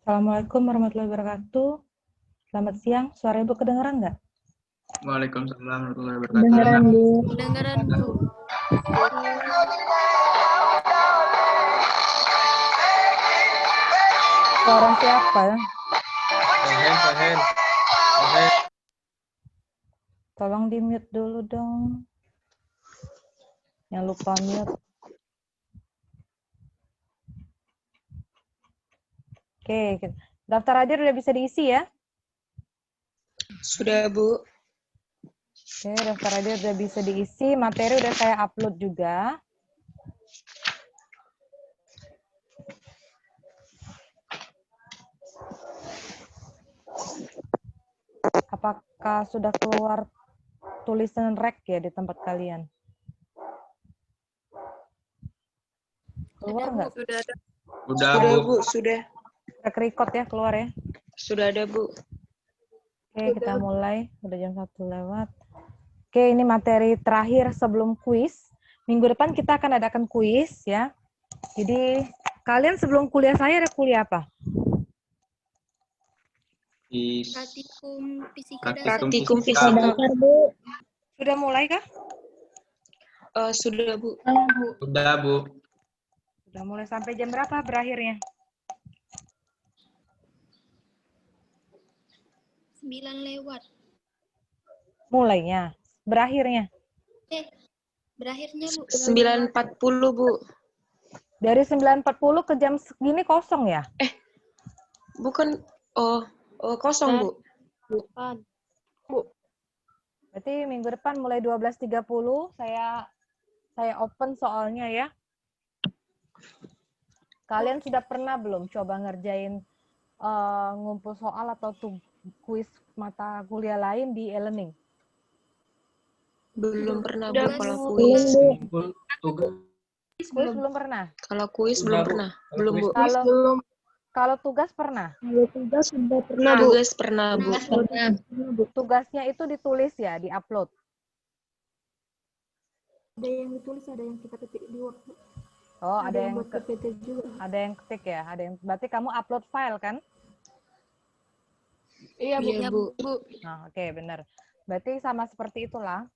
Assalamualaikum warahmatullahi wabarakatuh. Selamat siang. Suara Ibu kedengeran nggak? Waalaikumsalam warahmatullahi wabarakatuh. Kedengeran, Bu. Kedengeran, Bu. Suara siapa? Farhan. Tolong di-mute dulu dong. Yang lupa mute. Oke, daftar hadir udah bisa diisi ya? Sudah, Bu. Oke, daftar hadir udah bisa diisi. Materi udah saya upload juga. Apakah sudah keluar tulisan rek ya di tempat kalian? Keluar nggak? Sudah ada. Udah, Sudah, Bu. Bu. Sudah. Rek record ya, keluar ya. Sudah ada, Bu. Oke, kita mulai. Udah jam 1 lewat. Oke, ini materi terakhir sebelum kuis. Minggu depan kita akan adakan kuis ya. Jadi, kalian sebelum kuliah saya ada kuliah apa? Praktikum fisika dasar. Praktikum fisika. fisika dasar, Bu. Sudah mulai kah? Sudah, Bu. Udah, Bu. Sudah mulai sampai jam berapa berakhirnya? 9 lewat. Mulainya. Berakhirnya. Berakhirnya, Bu. 9.40, Bu. Dari 9.40 ke jam segini kosong ya? Bukan. Kosong, Bu. Bukan. Berarti minggu depan mulai 12.30 saya open soalnya ya. Kalian sudah pernah belum coba ngerjain ngumpul soal atau kuis mata kuliah lain di e-learning? Belum pernah, Bu. Udah, Kalau Bu. kuis. Kuis belum pernah? Kalau kuis belum pernah. Belum, Bu. Kalau tugas pernah? Tugas sudah pernah, Bu. Tugas pernah, Bu. Tugasnya itu ditulis ya, di-upload. Ada yang ditulis, ada yang kita ketik di Word. Oh, ada yang buat PPT juga. ada yang ketik ya, berarti kamu upload file kan? Iya, Bu. Iya, Bu. Nah, oke, benar. Berarti sama seperti itulah.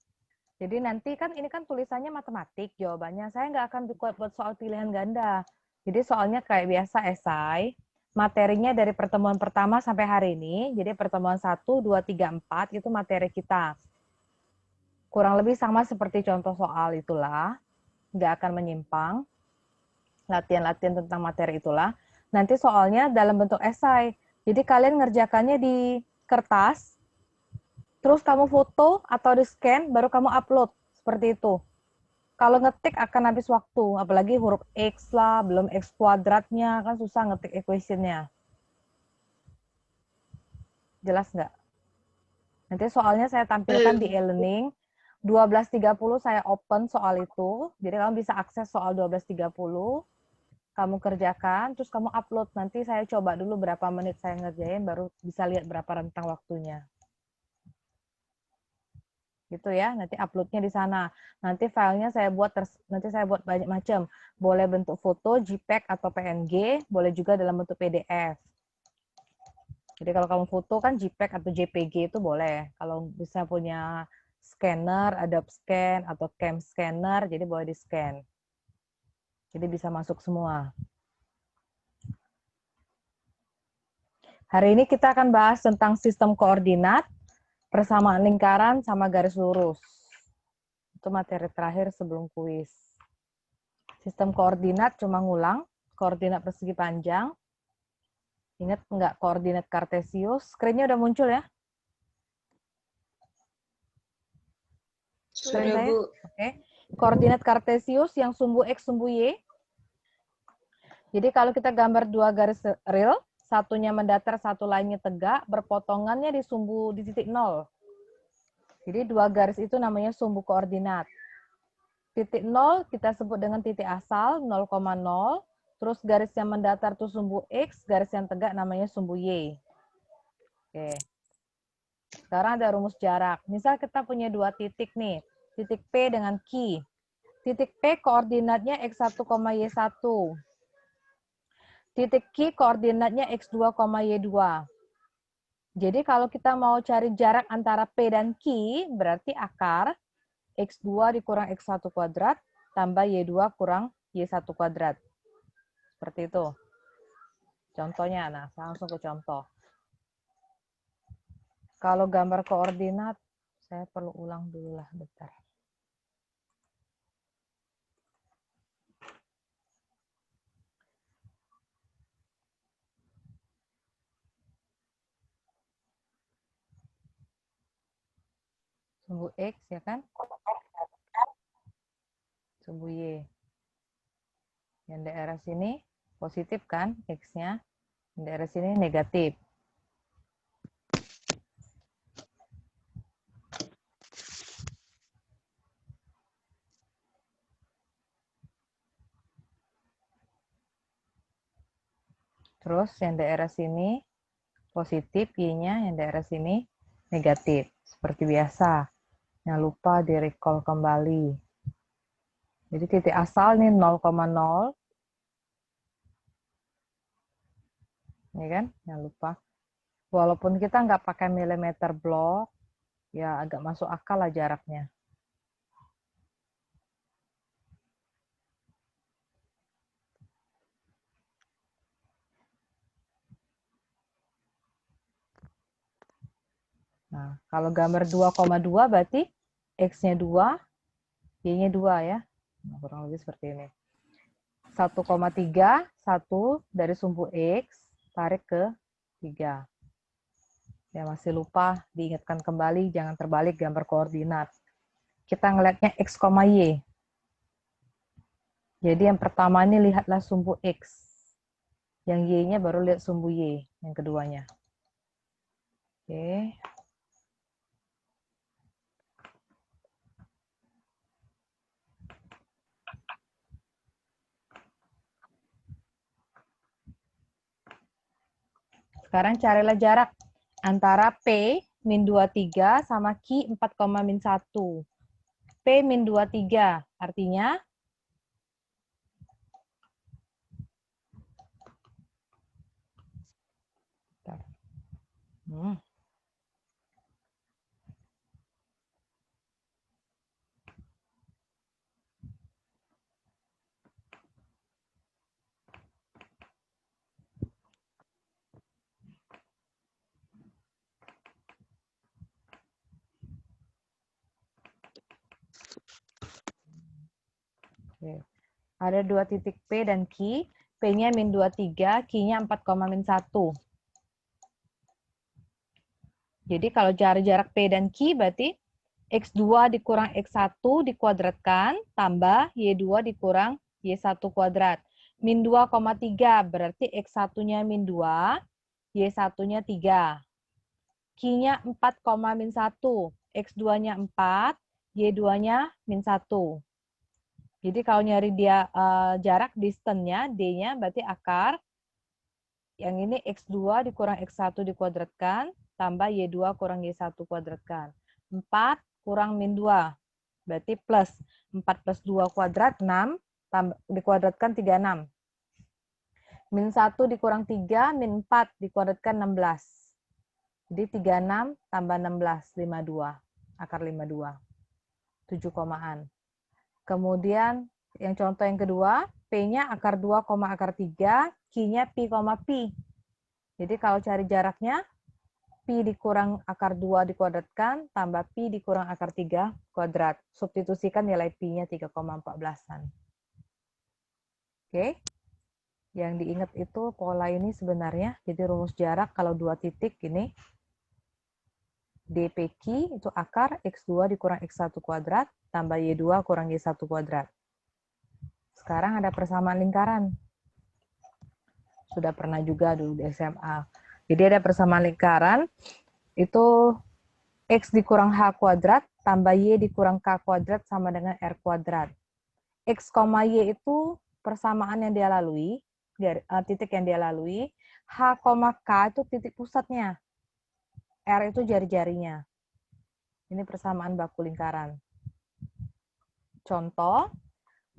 Jadi nanti kan ini kan tulisannya matematik, jawabannya saya nggak akan buat soal pilihan ganda. Jadi soalnya kayak biasa esai, materinya dari pertemuan pertama sampai hari ini, jadi pertemuan 1, 2, 3, 4 itu materi kita. Kurang lebih sama seperti contoh soal itulah, nggak akan menyimpang. Latihan-latihan tentang materi itulah. Nanti soalnya dalam bentuk esai. Jadi kalian ngerjakannya di kertas, terus kamu foto atau di-scan, baru kamu upload. Seperti itu. Kalau ngetik akan habis waktu, apalagi huruf X lah, belum X kuadratnya, kan susah ngetik equation-nya. Jelas nggak? Nanti soalnya saya tampilkan di e-learning, 12.30 saya open soal itu, jadi kamu bisa akses soal 12.30, kamu kerjakan, terus kamu upload. Nanti saya coba dulu berapa menit saya ngerjain, baru bisa lihat berapa rentang waktunya. Gitu ya, nanti uploadnya di sana. Nanti filenya nanti saya buat banyak macam. Boleh bentuk foto, JPEG atau PNG, boleh juga dalam bentuk PDF. Jadi kalau kamu foto kan JPEG atau JPG itu boleh. Kalau bisa punya scanner, Adobe Scan atau Cam Scanner, jadi boleh di-scan. Jadi bisa masuk semua. Hari ini kita akan bahas tentang sistem koordinat, persamaan lingkaran, sama garis lurus. Itu materi terakhir sebelum kuis. Sistem koordinat cuma ngulang, koordinat persegi panjang. Ingat nggak koordinat kartesius? Screen-nya udah muncul ya? Sudah, Bu. Oke. Koordinat kartesius yang sumbu X, sumbu Y. Jadi kalau kita gambar dua garis real, satunya mendatar, satu lainnya tegak, berpotongannya di titik 0. Jadi dua garis itu namanya sumbu koordinat. Titik 0 kita sebut dengan titik asal, 0,0. Terus garis yang mendatar itu sumbu X, garis yang tegak namanya sumbu Y. Oke. Sekarang ada rumus jarak. Misal kita punya dua titik nih, titik P dengan Q. Titik P koordinatnya X1, Y1. Titik Q koordinatnya X2, Y2. Jadi kalau kita mau cari jarak antara P dan Q, berarti akar X2 dikurang X1 kuadrat tambah Y2 kurang Y1 kuadrat. Seperti itu. Contohnya, nah saya langsung ke contoh. Kalau gambar koordinat, saya perlu ulang dulu lah, bentar. Sumbu X, ya kan? Sumbu Y. Yang daerah sini positif kan, X-nya. Yang daerah sini negatif. Terus yang daerah sini positif, Y-nya, yang daerah sini negatif. Seperti biasa. Jangan lupa di-recall kembali. Jadi titik asal nih 0,0. Ya kan? Jangan lupa. Walaupun kita nggak pakai milimeter blok, ya agak masuk akal lah jaraknya. Nah, kalau gambar 2,2 berarti X-nya 2, Y-nya 2 ya. Nah, kurang lebih seperti ini. 1,3, 1 dari sumbu X, tarik ke 3. Ya, masih lupa, diingatkan kembali, jangan terbalik gambar koordinat. Kita ngelihatnya X, Y. Jadi yang pertama ini lihatlah sumbu X. Yang Y-nya baru lihat sumbu Y, yang keduanya. Oke. Sekarang carilah jarak antara P min 23 sama Q 4, min 1. P min 23, artinya ada dua titik P dan Q. P-nya min 23, Q-nya 4, min 1. Jadi kalau cari jarak P dan Q berarti X2 dikurang X1 dikuadratkan tambah Y2 dikurang Y1 kuadrat. Min 2,3 berarti X1-nya min 2, Y1-nya 3. Q-nya 4, min 1. X2-nya 4, Y2-nya min 1. Jadi kalau nyari dia jarak distance-nya, D-nya berarti akar. Yang ini X2 dikurang X1 dikuadratkan, tambah Y2 kurang Y1 kuadratkan. 4 kurang min 2, berarti plus. 4 plus 2 kuadrat, 6, tambah, dikuadratkan 36. Min 1 dikurang 3, min 4 dikuadratkan 16. Jadi 36 tambah 16, 52. Akar 52. 7 komaan. Kemudian yang contoh yang kedua, P-nya akar 2, akar 3, Q-nya pi, pi. Jadi kalau cari jaraknya, pi dikurang akar 2 dikuadratkan, tambah pi dikurang akar 3 kuadrat. Substitusikan nilai pi-nya 3,14-an. Oke. Yang diingat itu pola ini sebenarnya, jadi rumus jarak kalau dua titik ini, dpq itu akar X2 dikurang X1 kuadrat, tambah Y2 kurang Y1 kuadrat. Sekarang ada persamaan lingkaran. Sudah pernah juga dulu di SMA. Jadi ada persamaan lingkaran, itu X dikurang H kuadrat, tambah Y dikurang K kuadrat sama dengan R kuadrat. X, Y itu persamaan yang dia lalui, titik yang dia lalui, H, K itu titik pusatnya. R itu jari-jarinya. Ini persamaan baku lingkaran. Contoh,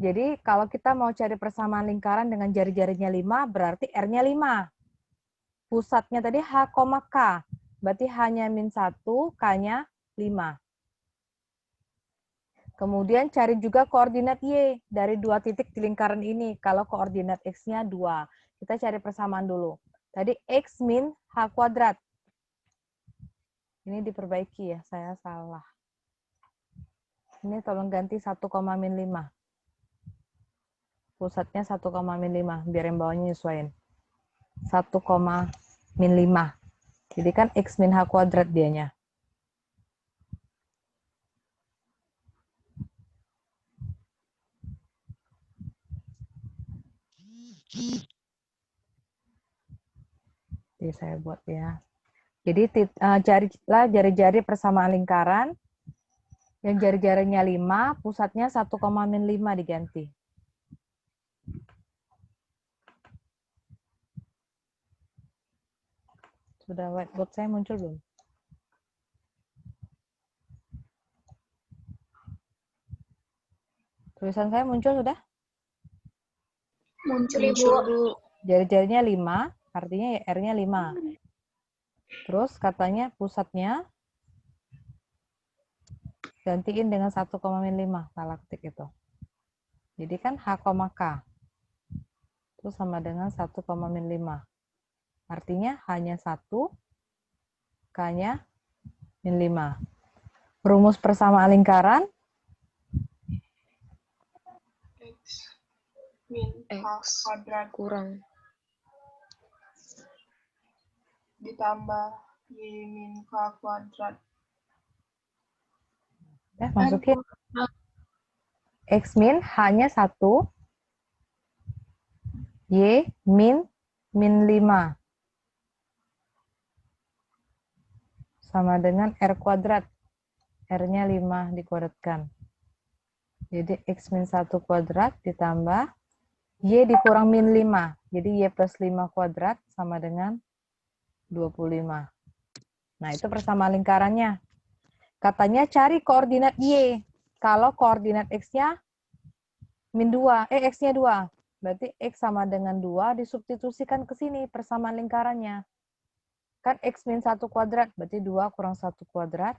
Jadi kalau kita mau cari persamaan lingkaran dengan jari-jarinya 5, berarti R-nya 5. Pusatnya tadi H, K. Berarti H-nya -1, K-nya 5. Kemudian cari juga koordinat Y dari 2 titik di lingkaran ini. Kalau koordinat X-nya 2. Kita cari persamaan dulu. Tadi X min H kuadrat. Ini diperbaiki ya, saya salah. Ini tolong ganti 1, min 5. Pusatnya 1, min 5. Biar yang bawahnya nyesuaiin. 1, min 5. Jadi kan X min H kuadrat dianya. Jadi saya buat ya. Jadi carilah jari-jari persamaan lingkaran. Yang jari-jarinya 5, pusatnya 1, min 5 diganti. Sudah whiteboard saya muncul belum? Tulisan saya muncul sudah? Muncul, Bu. Jari-jarinya 5, artinya ya R-nya 5. Terus katanya pusatnya gantiin dengan 1, min 5, salah ketik itu. Jadi kan H, K. Itu sama dengan 1, min 5. Artinya hanya 1, K-nya min 5. Rumus persamaan lingkaran. X min H kuadrat kurang ditambah Y min K kuadrat. Masukin. X min hanya 1, Y min 5. Sama dengan R kuadrat. R-nya 5 dikuadratkan. Jadi X min 1 kuadrat ditambah Y dikurang min 5. Jadi Y plus 5 kuadrat sama dengan 25. Nah, itu persamaan lingkarannya. Katanya cari koordinat Y. Kalau koordinat X-nya X-nya 2. Berarti X sama dengan 2 disubstitusikan ke sini persamaan lingkarannya. Kan X min 1 kuadrat, berarti 2 kurang 1 kuadrat.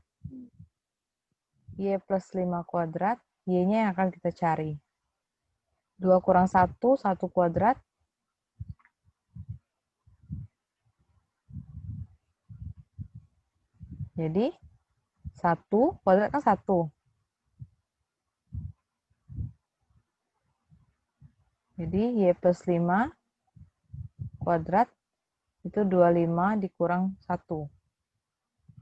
Y plus 5 kuadrat. Y-nya yang akan kita cari. 2 kurang 1, 1 kuadrat. Jadi 1 kuadrat kan 1. Jadi Y plus 5 kuadrat itu 25 dikurang 1.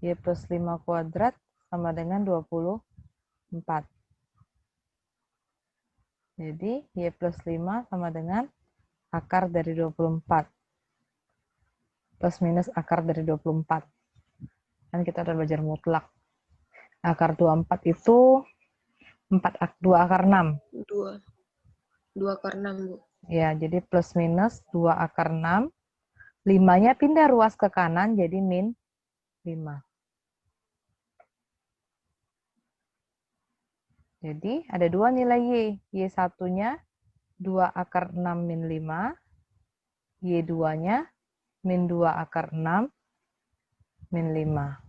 Y plus 5 kuadrat sama dengan 24. Jadi Y plus 5 sama dengan akar dari 24. Plus minus akar dari 24. Kan kita udah belajar mutlak. Akar 24 itu 2 akar 6. 2 akar 6, Bu. Ya, jadi plus minus 2 akar 6. 5-nya pindah ruas ke kanan, jadi min 5. Jadi ada 2 nilai Y. Y1-nya 2 akar 6 min 5. Y2-nya min 2 akar 6 min 5.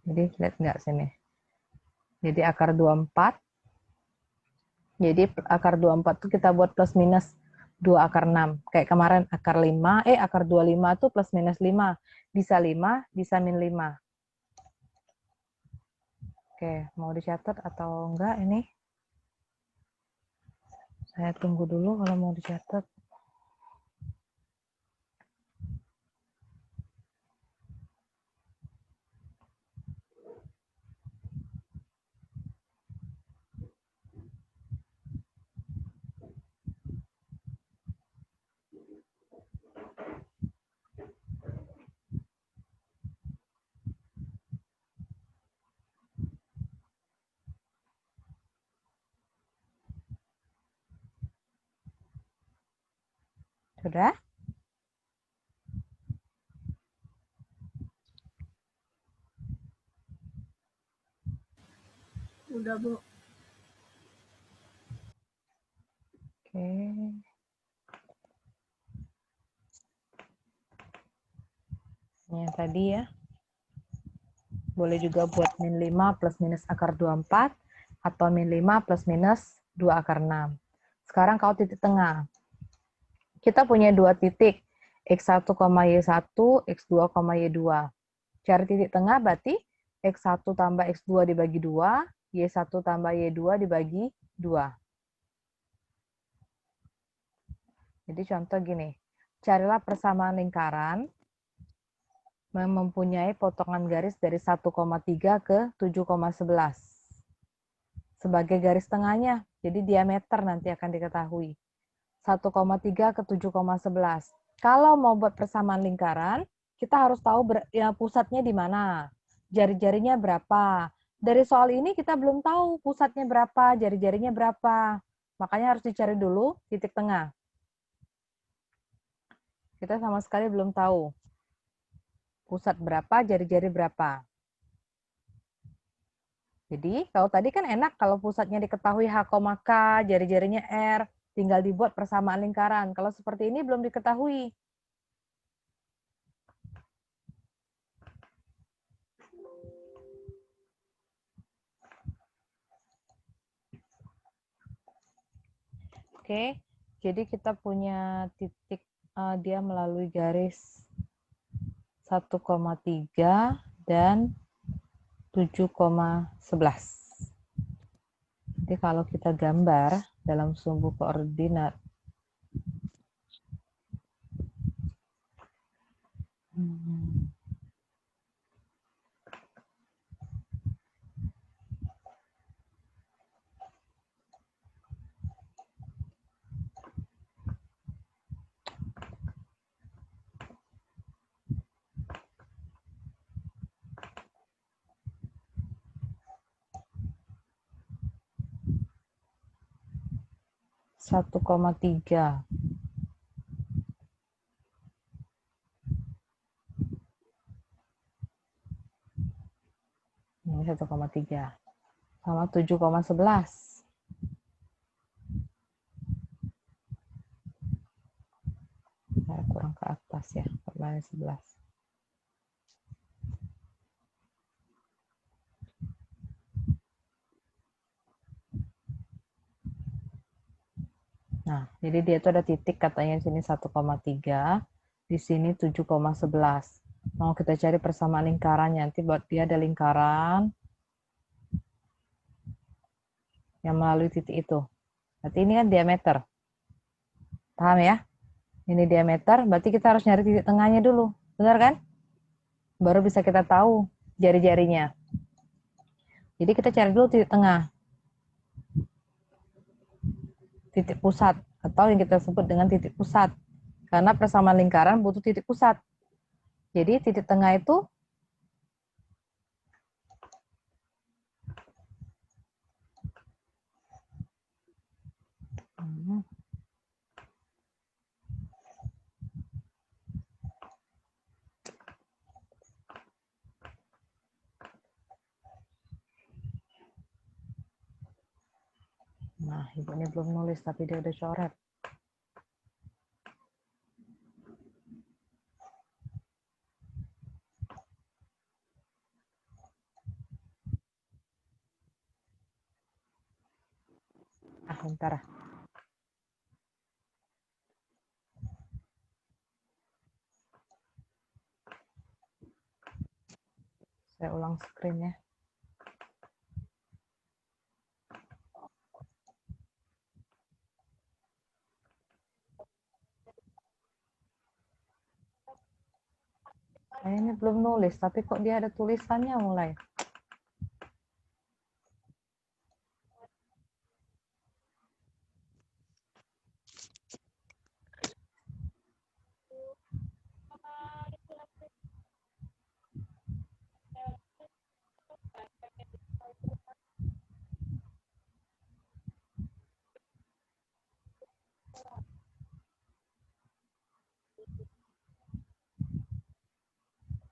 Jadi lihat nggak sini? Jadi akar 24. Jadi akar 24 itu kita buat plus minus 2 akar 6. Kayak kemarin akar 5, akar 25 itu plus minus 5. Bisa 5, bisa min 5. Oke, mau dicatat atau enggak ini? Saya tunggu dulu kalau mau dicatat. Sudah? Udah, Bu. Oke. Yang tadi ya. Boleh juga buat min 5 plus minus akar 24 atau min 5 plus minus 2 akar 6. Sekarang kalau titik tengah. Kita punya dua titik, x1, y1, x2, y2. Cari titik tengah berarti x1 tambah x2 dibagi 2, y1 tambah y2 dibagi 2. Jadi contoh gini, carilah persamaan lingkaran yang mempunyai potongan garis dari 1,3 ke 7,11 sebagai garis tengahnya. Jadi diameter nanti akan diketahui. 1,3 ke 7,11. Kalau mau buat persamaan lingkaran, kita harus tahu pusatnya di mana. Jari-jarinya berapa. Dari soal ini kita belum tahu pusatnya berapa, jari-jarinya berapa. Makanya harus dicari dulu titik tengah. Kita sama sekali belum tahu pusat berapa, jari-jari berapa. Jadi, kalau tadi kan enak kalau pusatnya diketahui H, K, jari-jarinya R, tinggal dibuat persamaan lingkaran. Kalau seperti ini belum diketahui. Oke, jadi kita punya titik dia melalui garis 1,3 dan 7,11. Jadi kalau kita gambar dalam sumbu koordinat, satu koma tiga. Ini 1,3 sama 7,11. Saya kurang ke atas ya, perlahan 11. Nah, jadi dia itu ada titik katanya di sini 1,3, di sini 7,11. Mau kita cari persamaan lingkarannya, nanti buat dia ada lingkaran yang melalui titik itu. Berarti ini kan diameter. Paham ya? Ini diameter, berarti kita harus nyari titik tengahnya dulu. Benar kan? Baru bisa kita tahu jari-jarinya. Jadi kita cari dulu titik tengah. Titik pusat, atau yang kita sebut dengan titik pusat. Karena persamaan lingkaran butuh titik pusat. Jadi titik tengah itu nah, ibu ini belum nulis tapi dia udah coret. Bentar. Saya ulang screen ya. Saya ini belum nulis, tapi kok dia ada tulisannya mulai.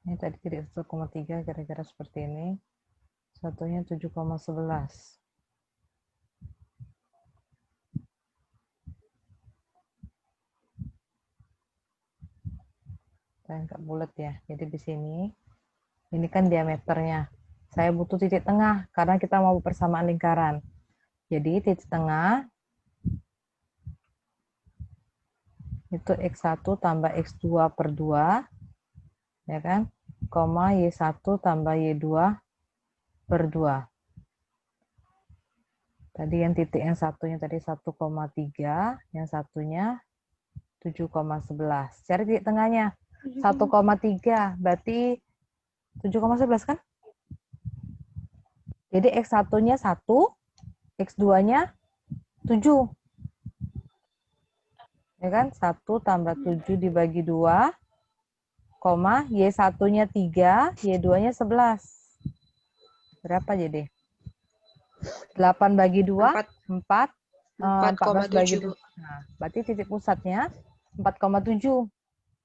Ini tadi titik 1,3 kira-kira seperti ini. Satunya 7,11. Saya nggak bulat ya. Jadi di sini, ini kan diameternya. Saya butuh titik tengah karena kita mau persamaan lingkaran. Jadi titik tengah itu X1 tambah X2 per 2, ya kan? Koma Y1 tambah Y2 per 2. Tadi yang titik yang satunya tadi 1,3, yang satunya 7,11. Cari titik tengahnya. 1,3 berarti 7,11 kan? Jadi X1-nya 1, X2-nya 7. Ya kan? 1 tambah 7 dibagi 2, koma, Y1-nya 3, Y2-nya 11. Berapa jadi? 8 bagi 2, 4. 14 bagi 2. 4,7, Bu. Nah, berarti titik pusatnya 4,7.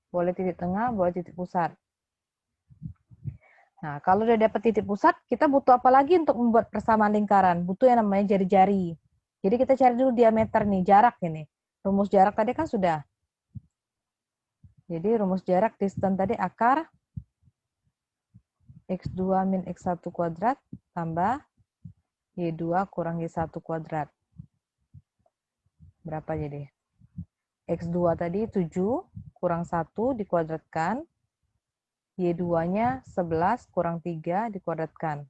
Boleh titik tengah, boleh titik pusat. Nah, kalau udah dapat titik pusat, kita butuh apa lagi untuk membuat persamaan lingkaran? Butuh yang namanya jari-jari. Jadi kita cari dulu diameter nih, jarak ini. Rumus jarak tadi kan sudah. Jadi rumus jarak distance tadi akar X2 min X1 kuadrat tambah Y2 kurang Y1 kuadrat. Berapa jadi? X2 tadi 7 kurang 1 dikuadratkan. Y2-nya 11 kurang 3 dikuadratkan.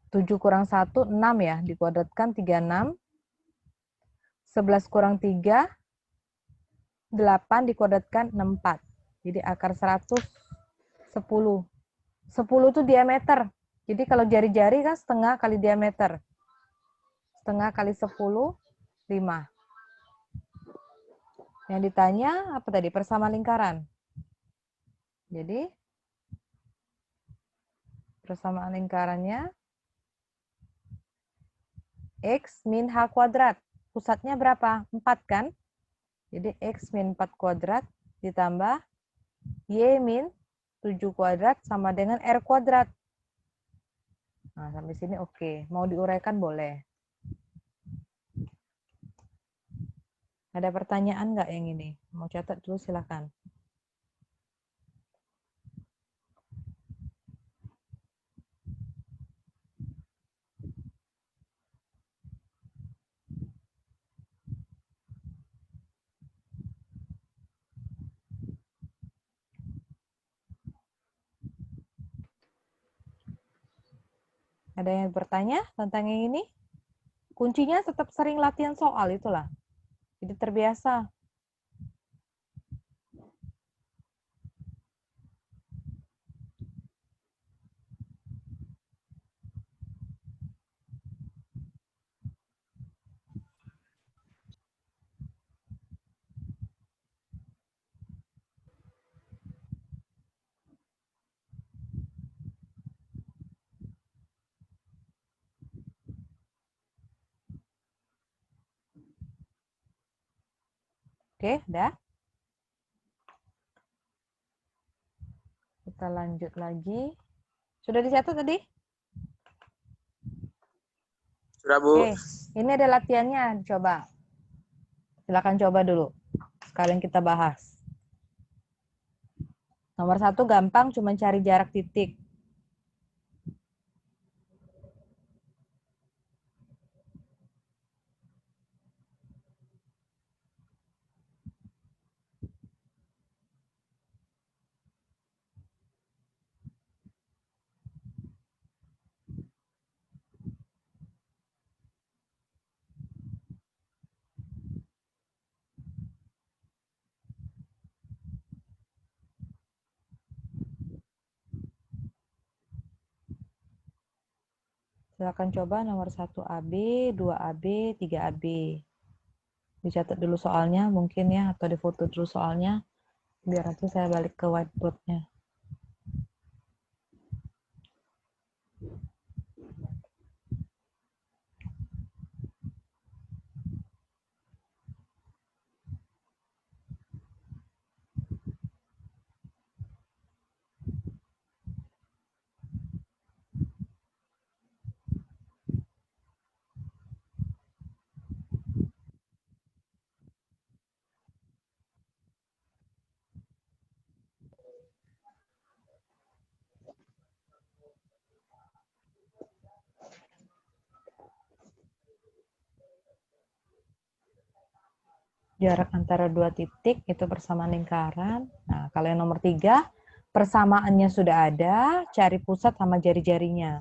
7 kurang 1, 6 ya, dikuadratkan 36. 11 kurang 3, 8 dikuadratkan 64. Jadi akar 110. 10 itu diameter. Jadi kalau jari-jari kan setengah kali diameter. Setengah kali 10, 5. Yang ditanya apa tadi? Persamaan lingkaran. Jadi persamaan lingkarannya X min H kuadrat. Pusatnya berapa? 4 kan? Jadi X min 4 kuadrat ditambah Y min 7 kuadrat sama dengan R kuadrat. Nah, sampai sini oke. Mau diuraikan boleh. Ada pertanyaan nggak yang ini? Mau catat dulu silakan. Ada yang bertanya tentang yang ini? Kuncinya tetap sering latihan soal itulah. Jadi terbiasa. Oke, udah. Kita lanjut lagi. Sudah dicatat tadi? Sudah, Bu. Oke, ini ada latihannya. Coba. Silakan coba dulu. Sekalian kita bahas. Nomor 1 gampang, cuma cari jarak titik. Silakan coba nomor 1 AB, 2 AB, 3 AB. Dicatat dulu soalnya mungkin ya, atau difoto dulu soalnya. Biar nanti saya balik ke whiteboard-nya. Jarak antara dua titik itu persamaan lingkaran. Nah, kalau yang nomor 3, persamaannya sudah ada, cari pusat sama jari-jarinya.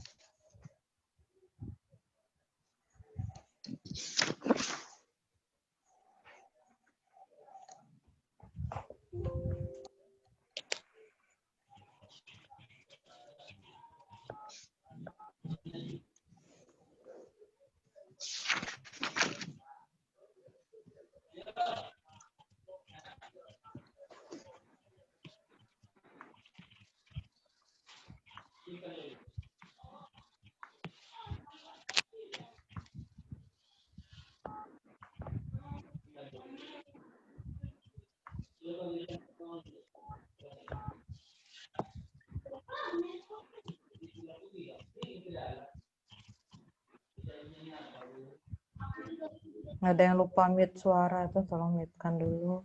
Ada yang lupa mute suara itu, tolong mute-kan dulu.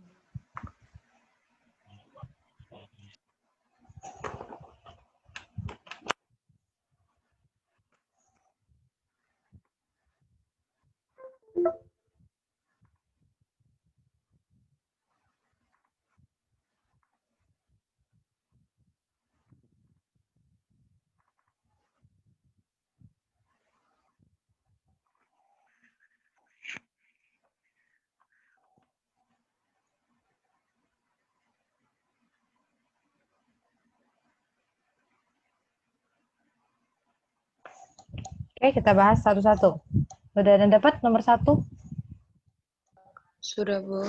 Oke, kita bahas satu-satu. Udah ada yang dapat nomor 1? Sudah, Bu.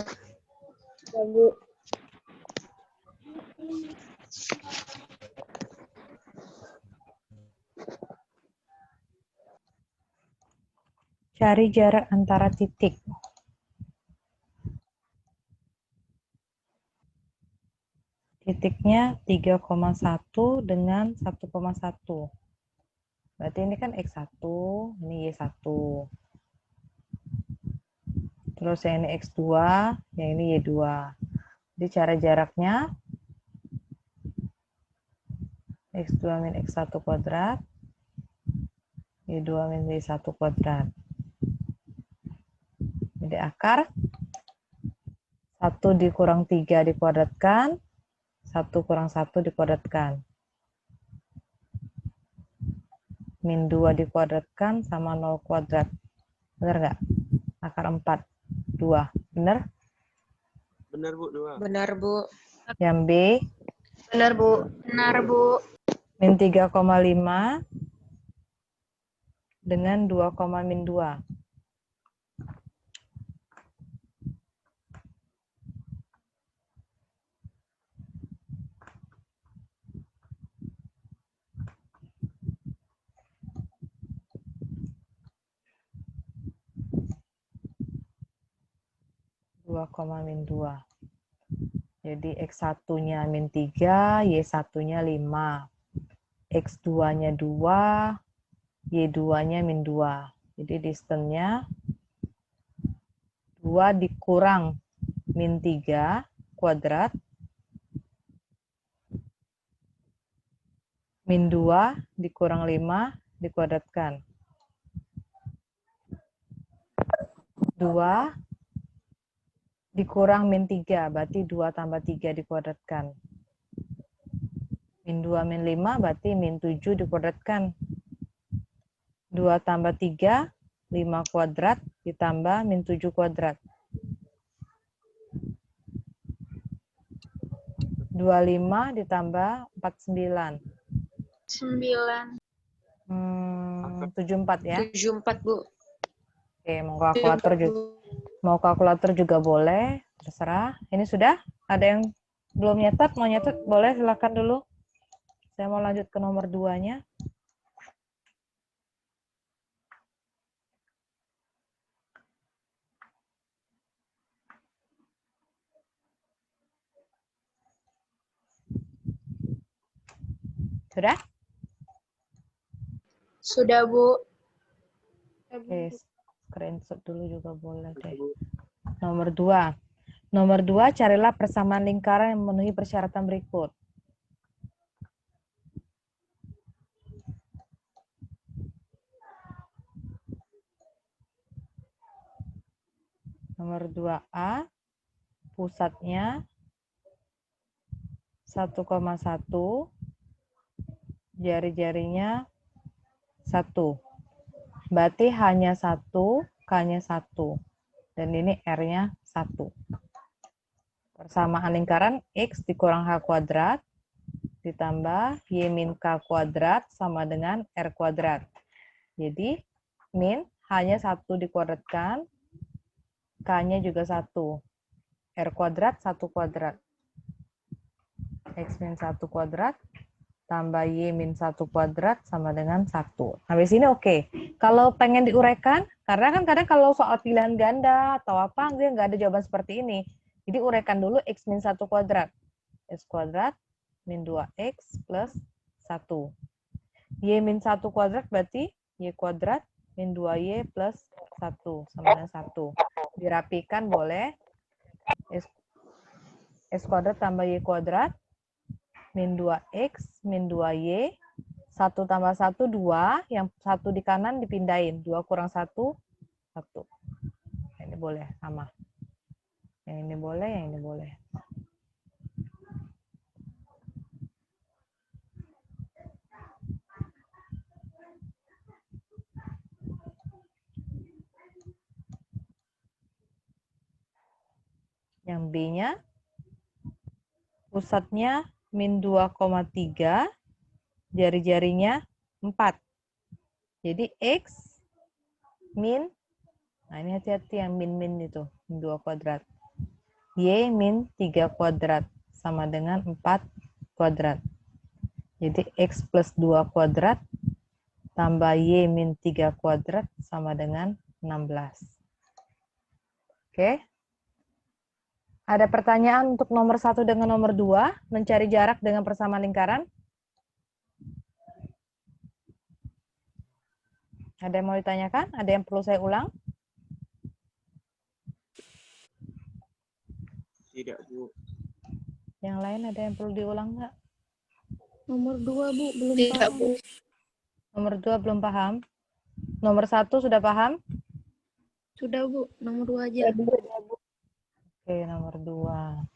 Cari jarak antara titik. Titiknya 3,1 dengan 1,1. Berarti ini kan X1, ini Y1. Terus yang ini X2, yang ini Y2. Jadi cara jaraknya X2 min X1 kuadrat, Y2 min Y1 kuadrat. Jadi akar 1 dikurang 3 dikuadratkan, 1 kurang 1 dikuadratkan. Min 2 dikuadratkan sama 0 kuadrat. Benar nggak? Akar 4. 2. Benar? Benar, Bu, 2. Benar, Bu. Yang B, Benar, Bu. Benar, Bu. min 3,5 dengan 2, min 2. Min 2. Jadi X1-nya min 3, Y1-nya 5. X2-nya 2, Y2-nya min 2. Jadi distance-nya 2 dikurang min 3 kuadrat, min 2 dikurang 5 dikuadratkan. 2 dikurang min 3, berarti 2 tambah 3 dikuadratkan. Min 2 min 5, berarti min 7 dikuadratkan. 2 tambah 3, 5 kuadrat, ditambah min 7 kuadrat. 25 ditambah 49. 9. 74 ya. 74, Bu. Oke, mau kalkulator juga boleh, terserah. Ini sudah? Ada yang belum nyetak? Mau nyetak? Boleh, silakan dulu. Saya mau lanjut ke nomor 2-nya. Sudah? Sudah, Bu. Oke, screenshot dulu juga boleh deh. Nomor 2. Nomor 2, carilah persamaan lingkaran yang memenuhi persyaratan berikut. Nomor 2A, pusatnya 1,1, jari-jarinya 1. Berarti hanya 1, K-nya 1. Dan ini R-nya 1. Persamaan lingkaran X dikurang H kuadrat ditambah Y min K kuadrat sama dengan R kuadrat. Jadi, min hanya 1 dikuadratkan, K-nya juga 1. R kuadrat 1 kuadrat. X min 1 kuadrat tambah Y min 1 kuadrat sama dengan 1. Sampai sini oke. Kalau pengen diuraikan, karena kan kadang kalau soal pilihan ganda atau apa, dia nggak ada jawaban seperti ini. Jadi uraikan dulu X min 1 kuadrat. X kuadrat min 2X plus 1. Y min 1 kuadrat berarti Y kuadrat min 2Y plus 1 sama dengan 1. Dirapikan boleh. X kuadrat tambah Y kuadrat min 2X min 2Y, 1 tambah 1, 2, yang 1 di kanan dipindahin, 2 kurang 1, 1. Ini boleh, sama. Yang ini boleh, yang ini boleh. Yang B-nya, pusatnya min 2,3, jari-jarinya 4. Jadi X min, nah ini hati-hati yang min-min itu, min 2 kuadrat. Y min 3 kuadrat sama dengan 4 kuadrat. Jadi X plus 2 kuadrat tambah Y min 3 kuadrat sama dengan 16. Oke. Ada pertanyaan untuk nomor 1 dengan nomor 2, mencari jarak dengan persamaan lingkaran? Ada yang mau ditanyakan? Ada yang perlu saya ulang? Tidak, Bu. Yang lain ada yang perlu diulang nggak? Nomor 2, Bu, belum Tidak, paham. Bu. Nomor 2 belum paham? Nomor 1 sudah paham? Sudah, Bu. Nomor 2 aja. Oke, nomor 2.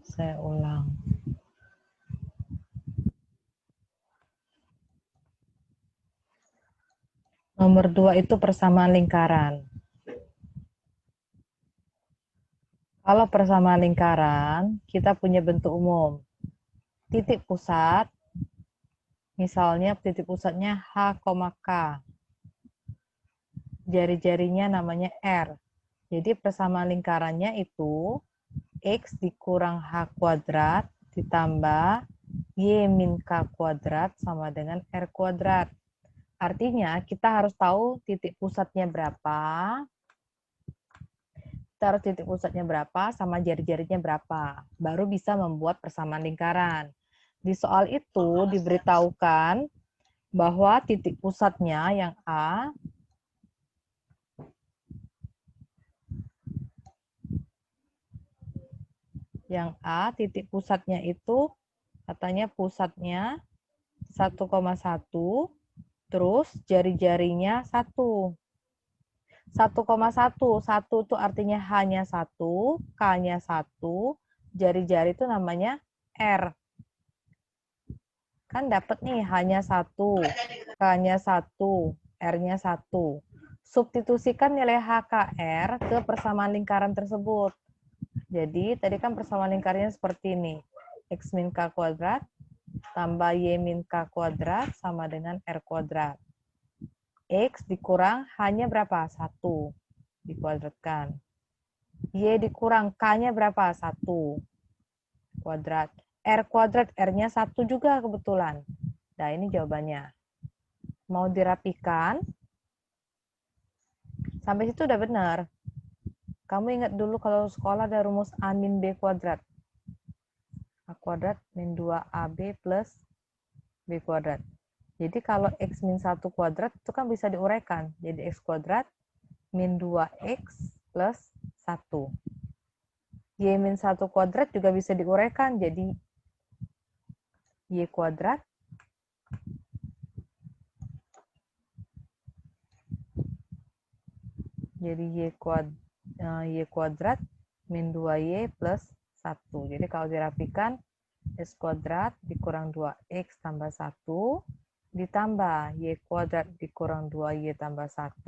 Saya ulang. Nomor 2 itu persamaan lingkaran. Kalau persamaan lingkaran, kita punya bentuk umum. Titik pusat, misalnya titik pusatnya H, K. Jari-jarinya namanya R. Jadi persamaan lingkarannya itu X dikurang H kuadrat ditambah Y min K kuadrat sama dengan R kuadrat. Artinya kita harus tahu titik pusatnya berapa, kita harus titik pusatnya berapa sama jari-jarinya berapa. Baru bisa membuat persamaan lingkaran. Di soal itu diberitahukan bahwa titik pusatnya yang A titik pusatnya itu katanya pusatnya 1,1, terus jari-jarinya 1. 1,1, 1 itu artinya hanya 1, K-nya 1, jari-jari itu namanya R. Kan dapat nih hanya 1, K-nya 1, R-nya 1. Substitusikan nilai HKR ke persamaan lingkaran tersebut. Jadi tadi kan persamaan lingkarannya seperti ini. X min K kuadrat tambah Y min K kuadrat sama dengan R kuadrat. X dikurang hanya berapa? 1 dikuadratkan. Y dikurang K-nya berapa? 1 kuadrat. R kuadrat, R-nya 1 juga kebetulan. Nah, ini jawabannya. Mau dirapikan? Sampai situ udah benar. Kamu ingat dulu kalau sekolah ada rumus A min B kuadrat. A kuadrat min 2AB plus B kuadrat. Jadi kalau X min 1 kuadrat itu kan bisa diuraikan. Jadi X kuadrat min 2X plus 1. Y min 1 kuadrat juga bisa diuraikan. Jadi Y kuadrat jadi Y kuadrat Y kuadrat min 2Y plus 1. Jadi kalau dirapikan, X kuadrat dikurang 2X tambah 1 ditambah Y kuadrat dikurang 2Y tambah 1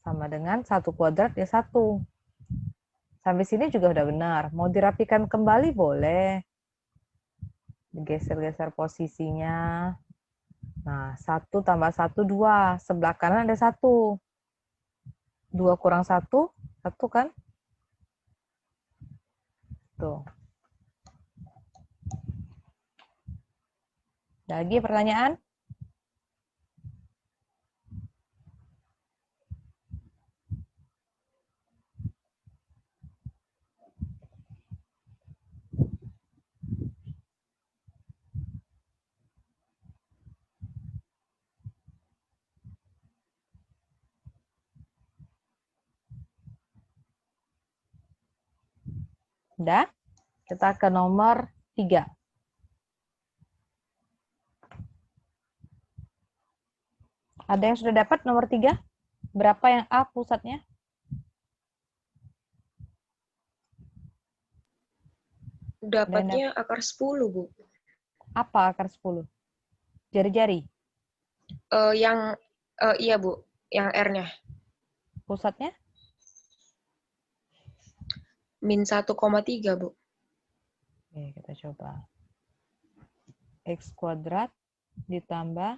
sama dengan 1 kuadrat ya 1. Sampai sini juga udah benar. Mau dirapikan kembali boleh. Geser-geser posisinya. Nah, 1 tambah 1, 2. Sebelah kanan ada 1. 2 kurang 1, 1 kan? Tuh. Ada lagi pertanyaan? Udah? Kita ke nomor 3. Ada yang sudah dapat nomor 3? Berapa yang A pusatnya? Dapatnya akar 10, Bu. Apa akar 10? Jari-jari. Iya, Bu. Yang R-nya. Pusatnya? Min 1,3, Bu. Oke, kita coba. X kuadrat ditambah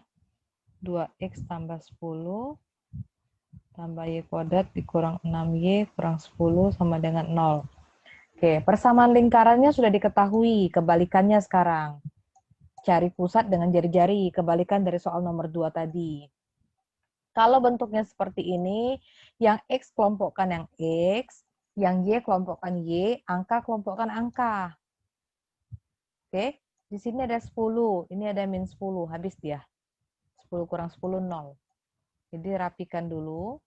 2X tambah 10 tambah Y kuadrat dikurang 6Y kurang 10 sama dengan 0. Oke, persamaan lingkarannya sudah diketahui. Kebalikannya sekarang. Cari pusat dengan jari-jari. Kebalikan dari soal nomor 2 tadi. Kalau bentuknya seperti ini, yang X kelompokkan yang X, yang Y kelompokkan Y, angka kelompokkan angka. Oke, di sini ada 10, ini ada min 10, habis dia. 10 kurang 10, 0. Jadi rapikan dulu.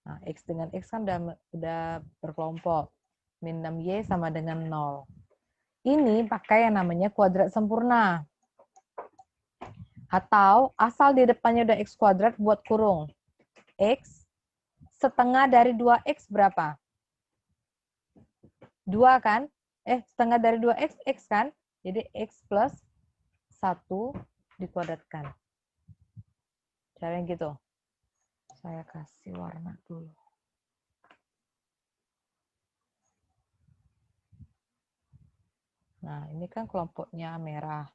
Nah, X dengan X kan udah berkelompok. Min 6Y sama dengan 0. Ini pakai yang namanya kuadrat sempurna. Atau asal di depannya udah X kuadrat, buat kurung. X setengah dari 2X berapa? 2 kan? Setengah dari 2X, X kan? Jadi X plus 1 dikuadratkan. Caranya gitu. Saya kasih warna dulu. Nah, ini kan kelompoknya merah.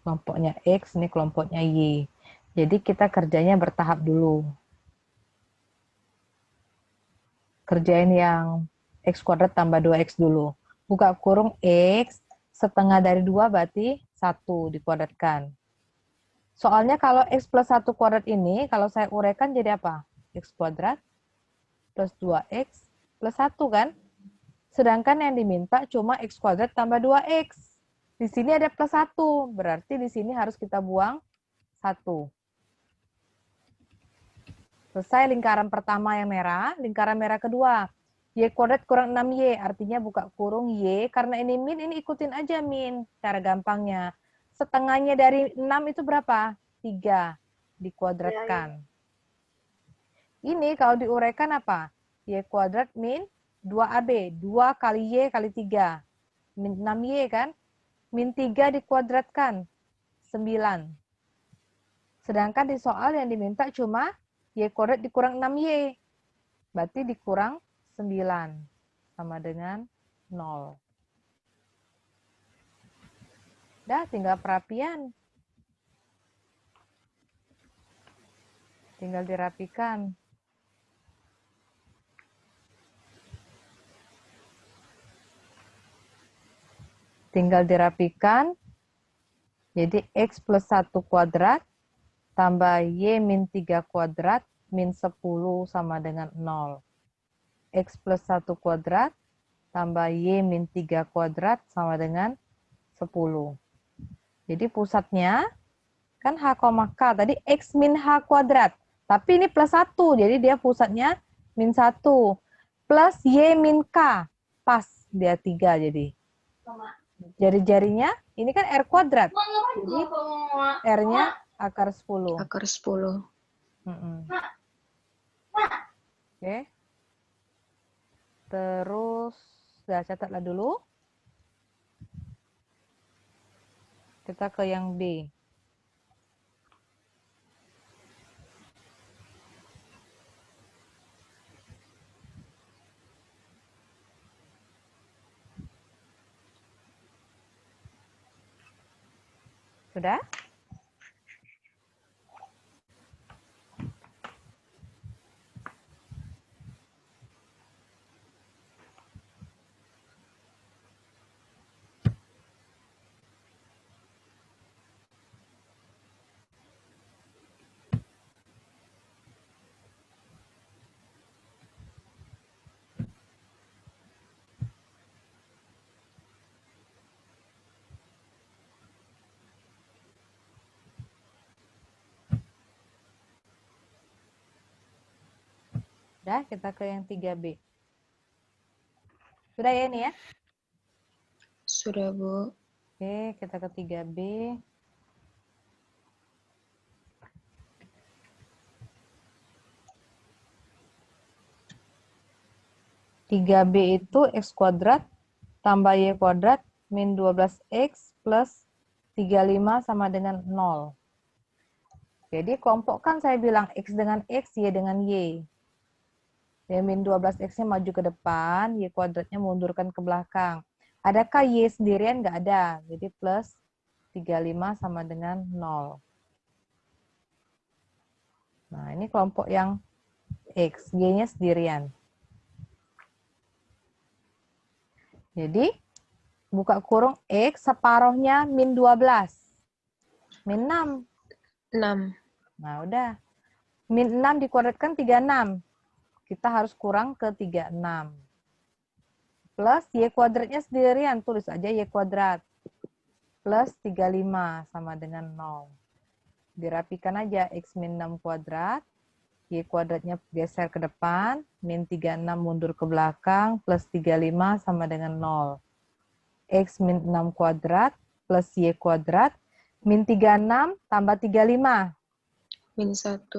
Kelompoknya X, ini kelompoknya Y. Jadi kita kerjanya bertahap dulu. Kerjain yang X kuadrat tambah 2X dulu. Buka kurung X, setengah dari 2 berarti 1 dikuadratkan. Soalnya kalau X plus 1 kuadrat ini, kalau saya uraikan jadi apa? X kuadrat plus 2X plus 1 kan? Sedangkan yang diminta cuma X kuadrat tambah 2X. Di sini ada plus 1, berarti di sini harus kita buang 1. Selesai lingkaran pertama yang merah, lingkaran merah kedua. Y kuadrat kurang 6Y, artinya buka kurung Y, karena ini min, ini ikutin aja min, cara gampangnya. Setengahnya dari 6 itu berapa? 3, dikuadratkan. Ini kalau diuraikan apa? Y kuadrat min 2AB, 2 kali Y kali 3. Min 6Y kan? Min 3 dikuadratkan, 9. Sedangkan di soal yang diminta cuma Y kuadrat dikurang 6Y. Berarti dikurang 9. Sama dengan 0. Dah, tinggal perapian. Tinggal dirapikan. Tinggal dirapikan. Jadi X plus 1 kuadrat tambah Y min 3 kuadrat min 10 sama dengan 0. X plus 1 kuadrat tambah Y min 3 kuadrat sama dengan 10. Jadi pusatnya kan H, K. Tadi X min H kuadrat. Tapi ini plus 1. Jadi dia pusatnya min 1. Plus Y min K. Pas dia 3 jadi. Jari-jarinya ini kan R kuadrat. Jadi R-nya akar 10. Akar 10. Oke. Terus, ya catatlah dulu. Kita ke yang B. Sudah? Sudah, kita ke yang 3B. Sudah ya ini ya? Sudah, Bu. Oke, kita ke 3B. Tiga B itu X kuadrat tambah Y kuadrat min 12X plus 35 sama dengan 0. Jadi kelompokkan saya bilang X dengan X, Y dengan Y. Ya, min 12X-nya maju ke depan, Y kuadratnya mundurkan ke belakang. Adakah Y sendirian? Nggak ada. Jadi plus 35 sama dengan 0. Nah, ini kelompok yang X, Y-nya sendirian. Jadi, buka kurung X separuhnya min 12. Min 6. 6. Nah, udah. Min 6 dikuadratkan 36. Kita harus kurang ke 36. Plus Y kuadratnya sendirian. Tulis aja Y kuadrat. Plus 35 sama dengan 0. Dirapikan aja X min 6 kuadrat. Y kuadratnya geser ke depan. Min 36 mundur ke belakang. Plus 35 sama dengan 0. X min 6 kuadrat plus Y kuadrat. Min 36 tambah 35. Min 1.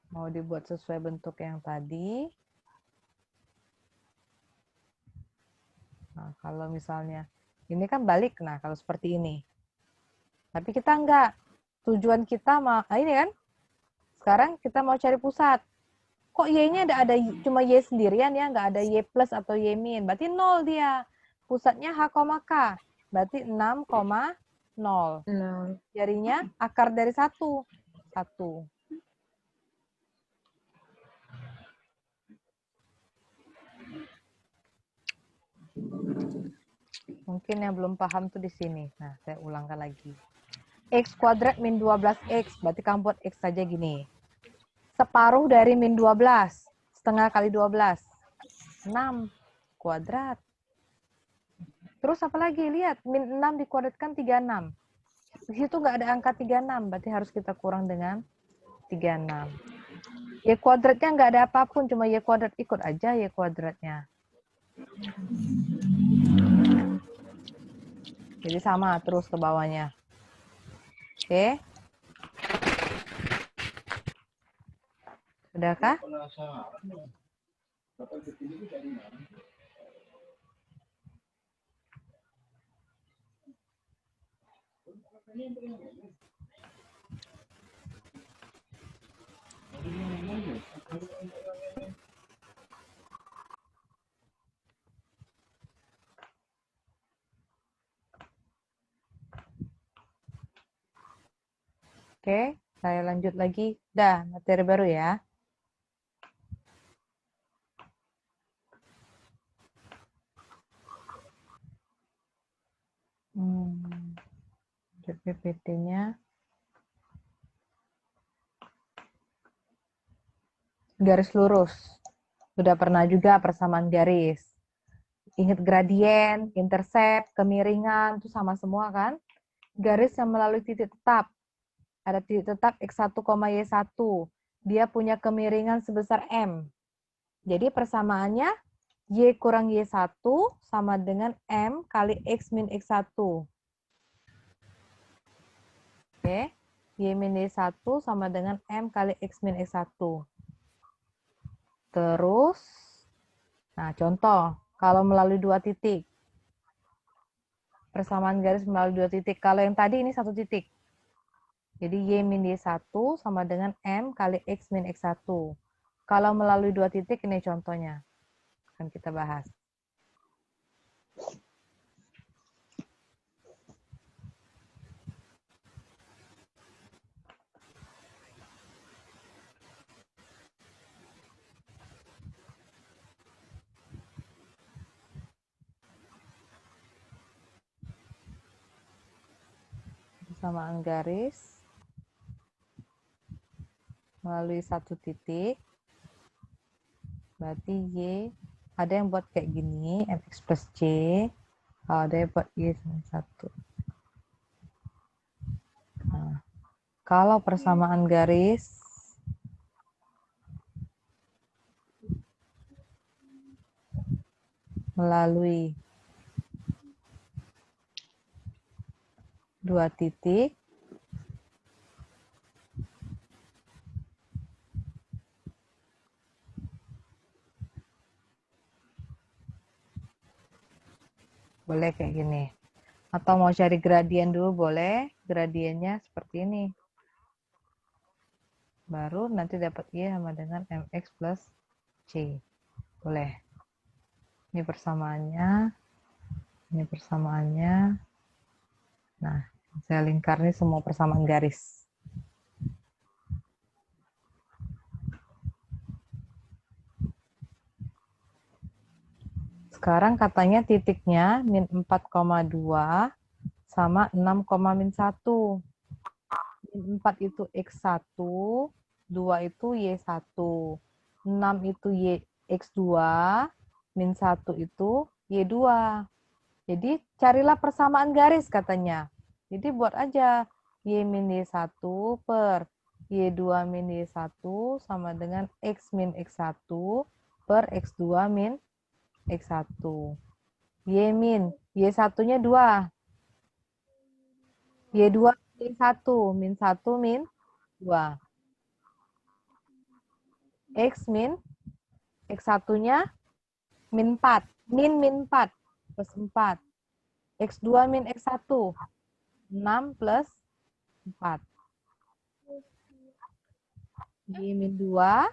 Mau dibuat sesuai bentuk yang tadi. Nah, kalau misalnya, ini kan balik, nah kalau seperti ini. Tapi kita enggak. Tujuan kita, ini kan, sekarang kita mau cari pusat. Kok Y-nya ada cuma Y sendirian ya, nggak ada Y plus atau Y min. Berarti 0 dia. Pusatnya H, K. Berarti 6,0. 0. Jadinya akar dari 1. 1. Mungkin yang belum paham tuh di sini. Nah, saya ulangkan lagi. X kuadrat min 12X. Berarti kamu buat X saja gini. Separuh dari min 12. Setengah kali 12. 6 kuadrat. Terus apa lagi? Lihat, min 6 dikuadratkan 36. Di situ nggak ada angka 36. Berarti harus kita kurang dengan 36. Y kuadratnya nggak ada apapun. Cuma Y kuadrat, ikut aja Y kuadratnya. Jadi sama terus ke bawahnya. Oke. Sudahkah? Oke, saya lanjut lagi. Dah, materi baru ya. PPT-nya. Garis lurus. Sudah pernah juga persamaan garis. Ingat gradien, intercept, kemiringan, itu sama semua kan? Garis yang melalui titik tetap. Ada titik tetap X1, Y1. Dia punya kemiringan sebesar M. Jadi persamaannya Y kurang Y1 sama dengan M kali X min X1. Oke. Y min Y1 sama dengan M kali X min X1. Terus Nah, contoh, kalau melalui 2 titik. Persamaan garis melalui 2 titik. Kalau yang tadi ini 1 titik. Jadi Y min Y1 sama dengan M kali X min X1. Kalau melalui 2 titik, ini contohnya. Akan kita bahas. Persamaan garis melalui 1 titik. Berarti Y, ada yang buat kayak gini, Mx plus C. Ada yang buat Y sama 1. Nah, kalau persamaan garis melalui 2 titik, boleh kayak gini. Atau mau cari gradien dulu boleh, gradiennya seperti ini. Baru nanti dapat Y sama dengan Mx plus C. Boleh. Ini persamaannya. Ini persamaannya. Nah, saya lingkar nih semua persamaan garis. Sekarang katanya titiknya min 4,2 sama 6,-1. Min 4 itu X1, 2 itu Y1, 6 itu X2, min 1 itu Y2. Jadi carilah persamaan garis katanya. Jadi buat aja Y min Y1 per Y2 min Y1 sama dengan X min X1 per X2 min X1. Y min, Y1-nya 2. Y2 min 1, min 1 min 2. X min, X1-nya min 4. Min 4 plus 4. X2 min X1. 6 plus 4. Y min 2.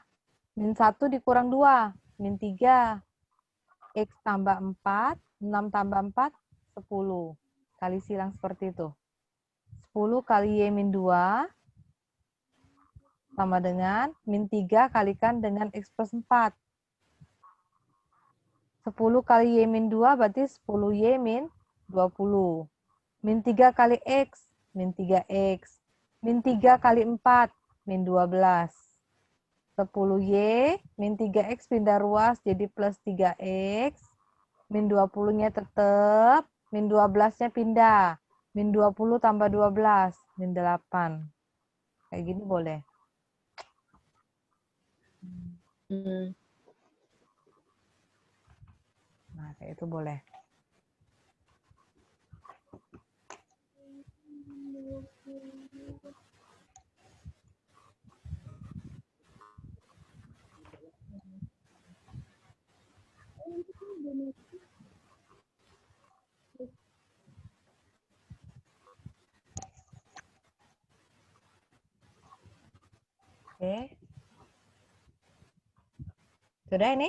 Min 1 dikurang 2. Min 3. X tambah 4. 6 tambah 4. 10. Kali silang seperti itu. 10 kali Y min 2 sama dengan min 3 kalikan dengan X plus 4. 10 kali Y min 2 berarti 10Y min 20. Min 3 kali X, min 3X. Min 3 kali 4, min 12. 10Y, min 3X pindah ruas jadi plus 3X. Min 20-nya tetap, min 12-nya pindah. Min 20 tambah 12, min 8. Kayak gini boleh. Nah, kayak itu boleh. Oke. Sudah ini?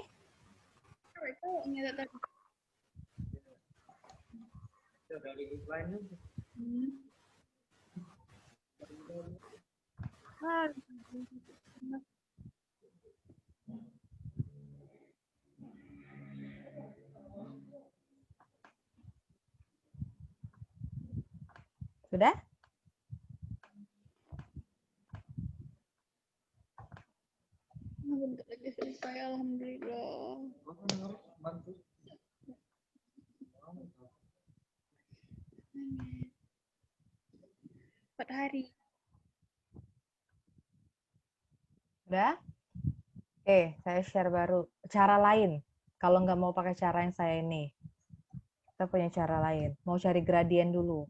Sudah? Bentar lagi selesai, alhamdulillah. 4 hari. Sudah? Oke, saya share baru. Cara lain. Kalau nggak mau pakai cara yang saya ini. Kita punya cara lain. Mau cari gradien dulu.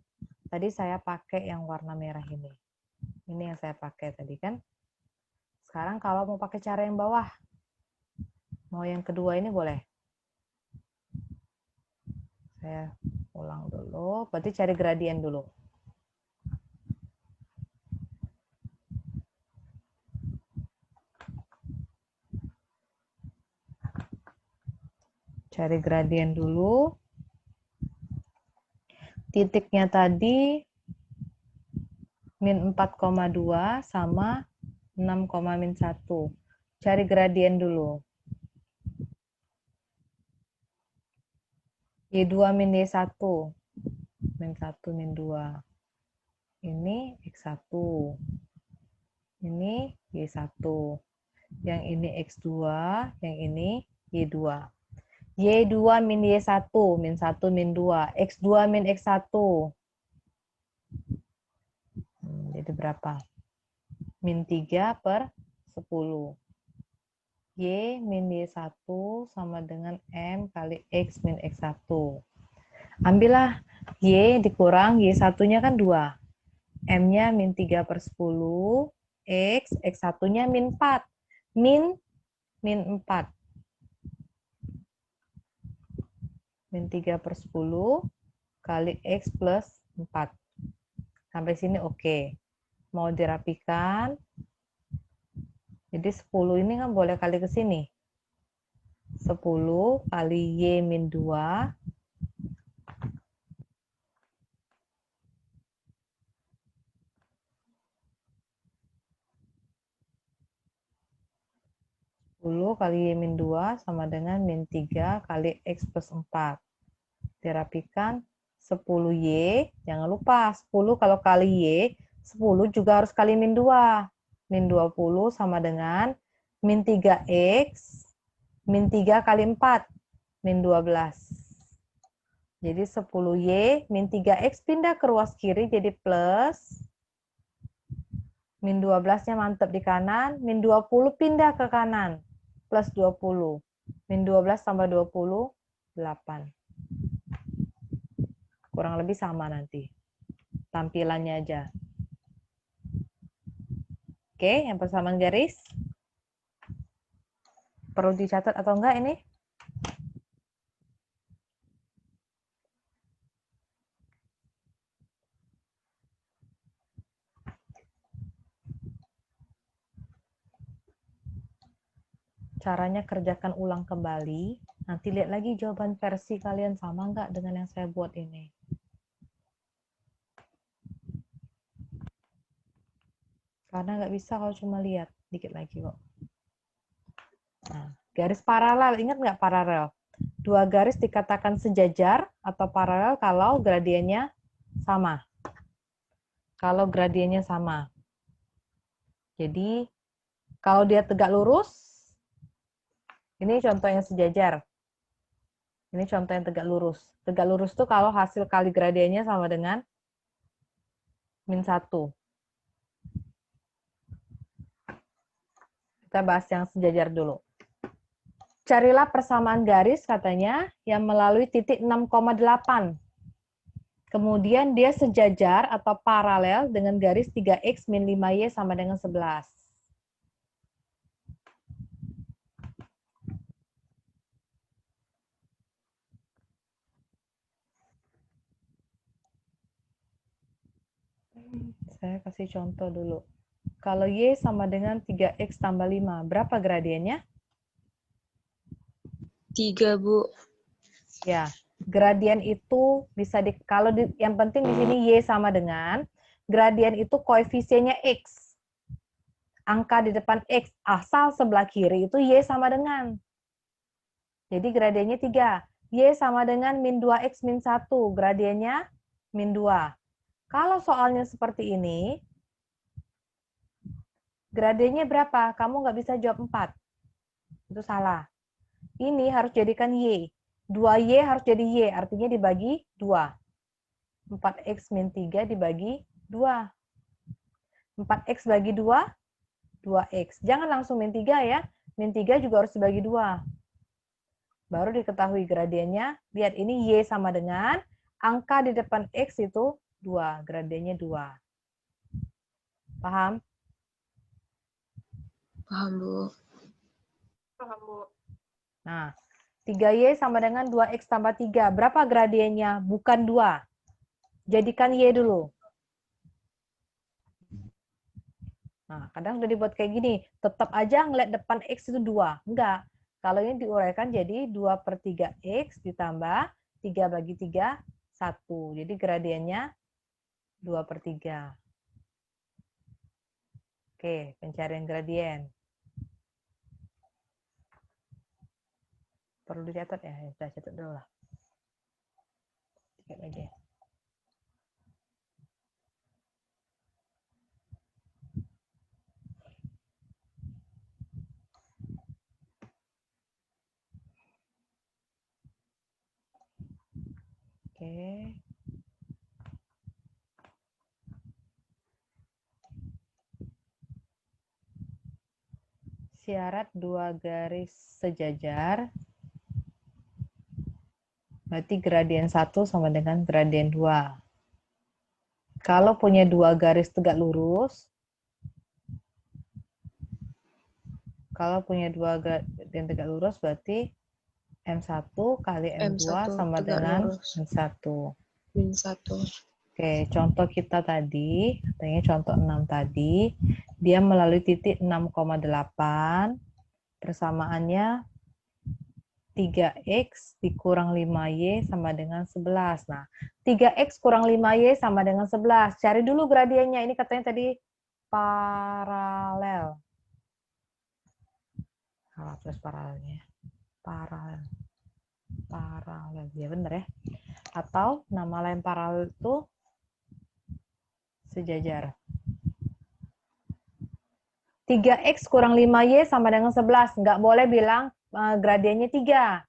Tadi saya pakai yang warna merah ini. Ini yang saya pakai tadi kan. Sekarang kalau mau pakai cara yang bawah. Mau yang kedua ini boleh. Saya ulang dulu. Berarti cari gradien dulu. Cari gradien dulu. Titiknya tadi min 4,2 sama 6,-1. Cari gradien dulu. Y2 min Y1. Min 1 min 2. Ini X1. Ini Y1. Yang ini X2. Yang ini Y2. Y2 min Y1. Min 1 min 2. X2 min X1. Jadi berapa? Min 3 per 10. Y min Y1 sama dengan M kali X min X1. Ambillah Y dikurang Y1-nya kan 2. M-nya min 3 per 10. X1-nya min 4. Min 4. Min 3 per 10 kali X plus 4. Sampai sini oke. Mau dirapikan. Jadi 10 ini kan boleh kali ke sini. 10 kali Y min 2. Kali Y min 2 sama dengan min 3 kali X plus 4. Dirapikan 10Y. Jangan lupa 10 kalau kali Y, 10 juga harus kali min 2. Min 20 sama dengan min 3X, min 3 kali 4, min 12. Jadi 10Y min 3X pindah ke ruas kiri jadi plus. Min 12-nya mantap di kanan, min 20 pindah ke kanan. Plus 20. Min 12 tambah 20, 8. Kurang lebih sama nanti. Tampilannya aja. Oke, yang persamaan garis. Perlu dicatat atau enggak ini? Caranya kerjakan ulang kembali. Nanti lihat lagi jawaban versi kalian sama enggak dengan yang saya buat ini. Karena nggak bisa kalau cuma lihat. Dikit lagi kok. Nah, garis paralel. Ingat nggak paralel? Dua garis dikatakan sejajar atau paralel kalau gradiennya sama. Kalau gradiennya sama. Jadi, kalau dia tegak lurus, ini contoh yang sejajar. Ini contoh yang tegak lurus. Tegak lurus itu kalau hasil kali gradiennya sama dengan min 1. Kita bahas yang sejajar dulu. Carilah persamaan garis katanya yang melalui titik 6,8. Kemudian dia sejajar atau paralel dengan garis 3X min 5Y sama dengan 11. Saya kasih contoh dulu. Kalau Y sama dengan 3X tambah 5, berapa gradiennya? 3, Bu. Ya, gradien itu bisa yang penting di sini Y sama dengan, gradien itu koefisiennya X. Angka di depan X, asal sebelah kiri itu Y sama dengan. Jadi gradiennya 3. Y sama dengan min 2X min 1, gradiennya min 2. Kalau soalnya seperti ini, gradiennya berapa? Kamu nggak bisa jawab 4. Itu salah. Ini harus jadikan Y. 2Y harus jadi Y, artinya dibagi 2. 4X min 3 dibagi 2. 4X bagi 2, 2X. Jangan langsung min 3 ya. Min 3 juga harus dibagi 2. Baru diketahui gradiennya. Lihat ini Y sama dengan, angka di depan X itu 2. Gradiennya 2. Paham? Paham, Bu. Paham, Bu. Nah, 3Y sama dengan 2X tambah 3. Berapa gradiennya? Bukan 2. Jadikan Y dulu. Nah, kadang udah dibuat kayak gini. Tetap aja ngeliat depan X itu 2. Enggak. Kalau ini diuraikan jadi 2/3X ditambah 3/3, 1. Jadi gradiennya 2/3. Oke, pencarian gradien. Perlu dicatat ya? Ya, sudah catat dulu lah. Sedikit lagi. Oke. Syarat 2 garis sejajar. Berarti gradien 1 sama dengan gradien 2. Kalau punya 2 garis tegak lurus, berarti M1 kali M2 M1 sama tegak dengan lurus. M1. Min 1. Oke, contoh kita tadi, katanya contoh 6 tadi, dia melalui titik 6,8, persamaannya 3X dikurang 5Y sama dengan 11. Nah, 3X kurang 5Y sama dengan 11. Cari dulu gradiennya. Ini katanya tadi paralel. Terus paralelnya. Paralel. Ya benar ya. Atau nama lain paralel itu sejajar. 3X kurang 5Y sama dengan 11. Nggak boleh bilang gradiennya 3.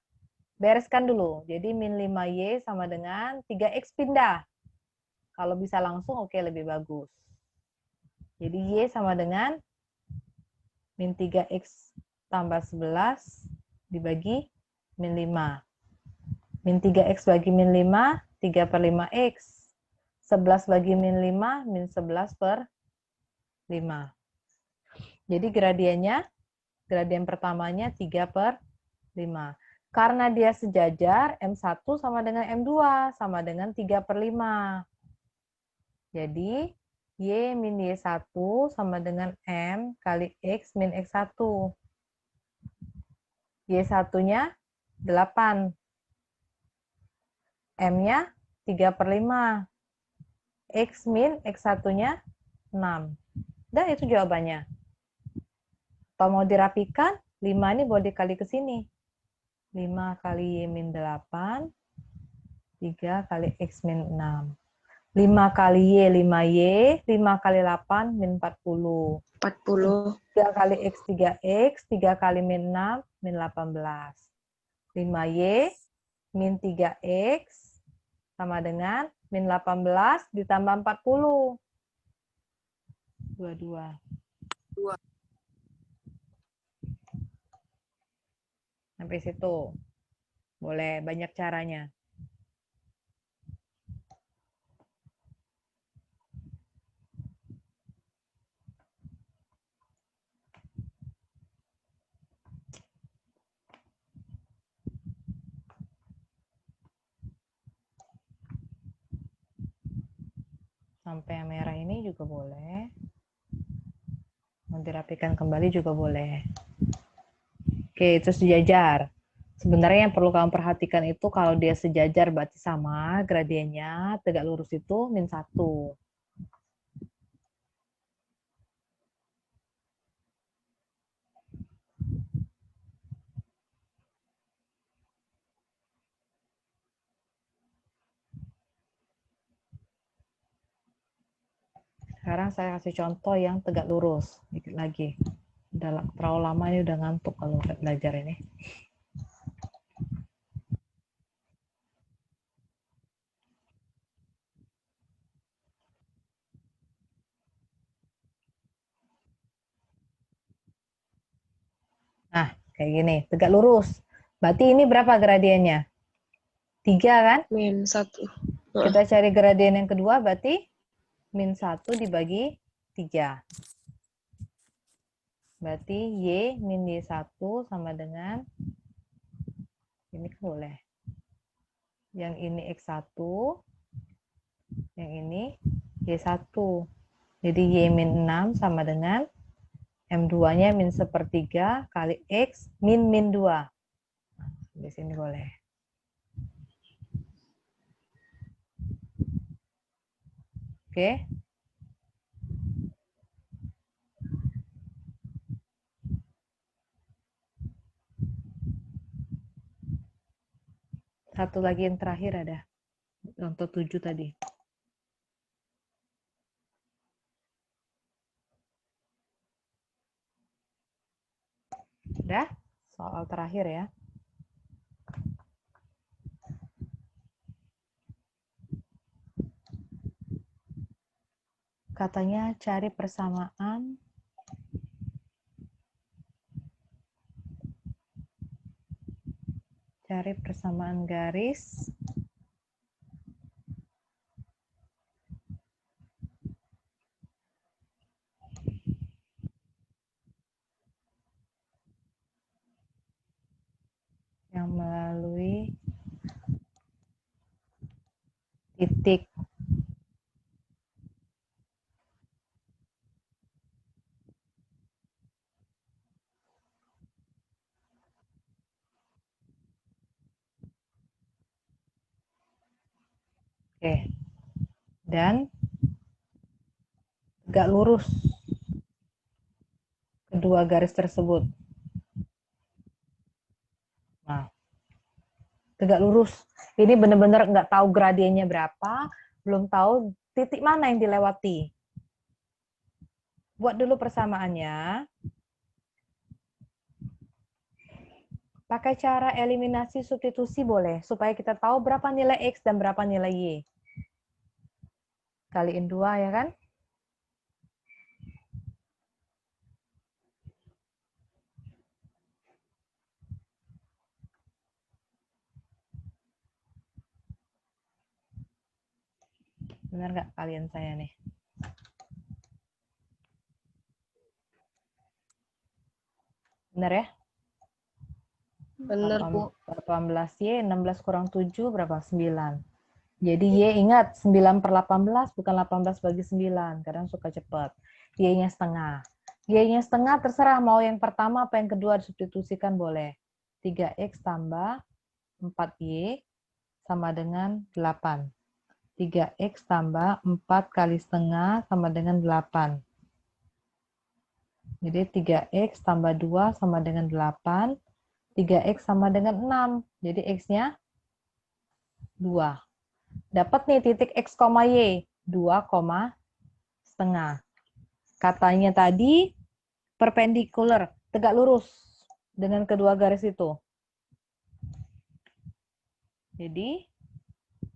Bereskan dulu. Jadi min 5Y sama dengan 3X pindah. Kalau bisa langsung oke, lebih bagus. Jadi Y sama dengan min 3X tambah 11 dibagi min 5. Min 3X bagi min 5, 3/5X. 11 bagi min 5, min 11/5. Jadi gradien pertamanya 3/5. Karena dia sejajar, M1 sama dengan M2, sama dengan 3/5. Jadi, Y min Y1 sama dengan M kali X min X1. Y1-nya 8. M-nya 3/5. X min X1-nya 6. Dan itu jawabannya. Atau mau dirapikan, 5 ini boleh dikali ke sini. 5 kali Y min 8, 3 kali X min 6. 5 kali Y, 5Y, 5 kali 8, min 40. 40. 3 kali X, 3X, 3 kali min 6, min 18. 5Y, min 3X, sama dengan min 18 ditambah 40. 22. Sampai situ. Boleh, banyak caranya. Sampai yang merah ini juga boleh. Mau dirapikan kembali juga boleh. Oke, itu sejajar. Sebenarnya yang perlu kamu perhatikan itu kalau dia sejajar berarti sama gradiennya, tegak lurus itu min 1. Sekarang saya kasih contoh yang tegak lurus. Dikit lagi. Udah terlalu lama ini, udah ngantuk kalau belajar ini. Nah, kayak gini. Tegak lurus. Berarti ini berapa gradiennya? 3 kan? Min 1. Kita cari gradien yang kedua berarti min 1 dibagi 3. Berarti Y min Y1 sama dengan Ini kan boleh. Yang ini X1, yang ini Y1. Jadi Y-6 sama dengan M2-nya min sepertiga kali X min 2. Di sini boleh. Oke. Satu lagi yang terakhir ada. Contoh 7 tadi. Udah? Soal terakhir ya. Katanya cari persamaan garis yang melalui titik Oke. Dan tegak lurus kedua garis tersebut. Nah, tegak lurus. Ini benar-benar nggak tahu gradiennya berapa, belum tahu titik mana yang dilewati. Buat dulu persamaannya. Pakai cara eliminasi substitusi boleh, supaya kita tahu berapa nilai X dan berapa nilai Y. Kaliin 2 ya kan? Benar nggak kalian saya nih? Benar ya? Bener, Bu. 18Y, 16 kurang 7, berapa? 9. Jadi Y ingat, 9/18, bukan 18 bagi 9. Kadang suka cepat. Y-nya setengah. Y-nya setengah terserah mau yang pertama apa yang kedua disubstitusikan boleh. 3X tambah 4Y sama dengan 8. 3X tambah 4 kali setengah sama dengan 8. Jadi 3X tambah 2 sama dengan 8. 3X sama dengan 6. Jadi X-nya 2. Dapat nih titik X, Y. 2, setengah. Katanya tadi perpendikular, tegak lurus dengan kedua garis itu. Jadi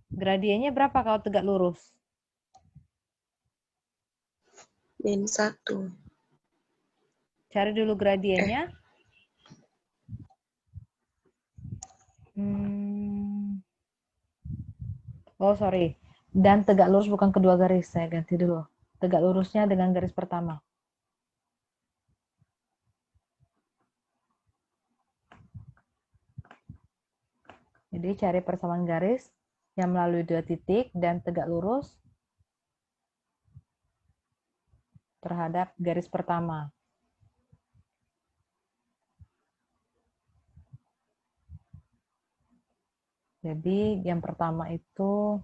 gradiennya berapa kalau tegak lurus? Min 1. Cari dulu gradiennya. Oh, sorry. Dan tegak lurus bukan kedua garis. Saya ganti dulu. Tegak lurusnya dengan garis pertama. Jadi cari persamaan garis yang melalui 2 titik dan tegak lurus terhadap garis pertama. Jadi yang pertama itu,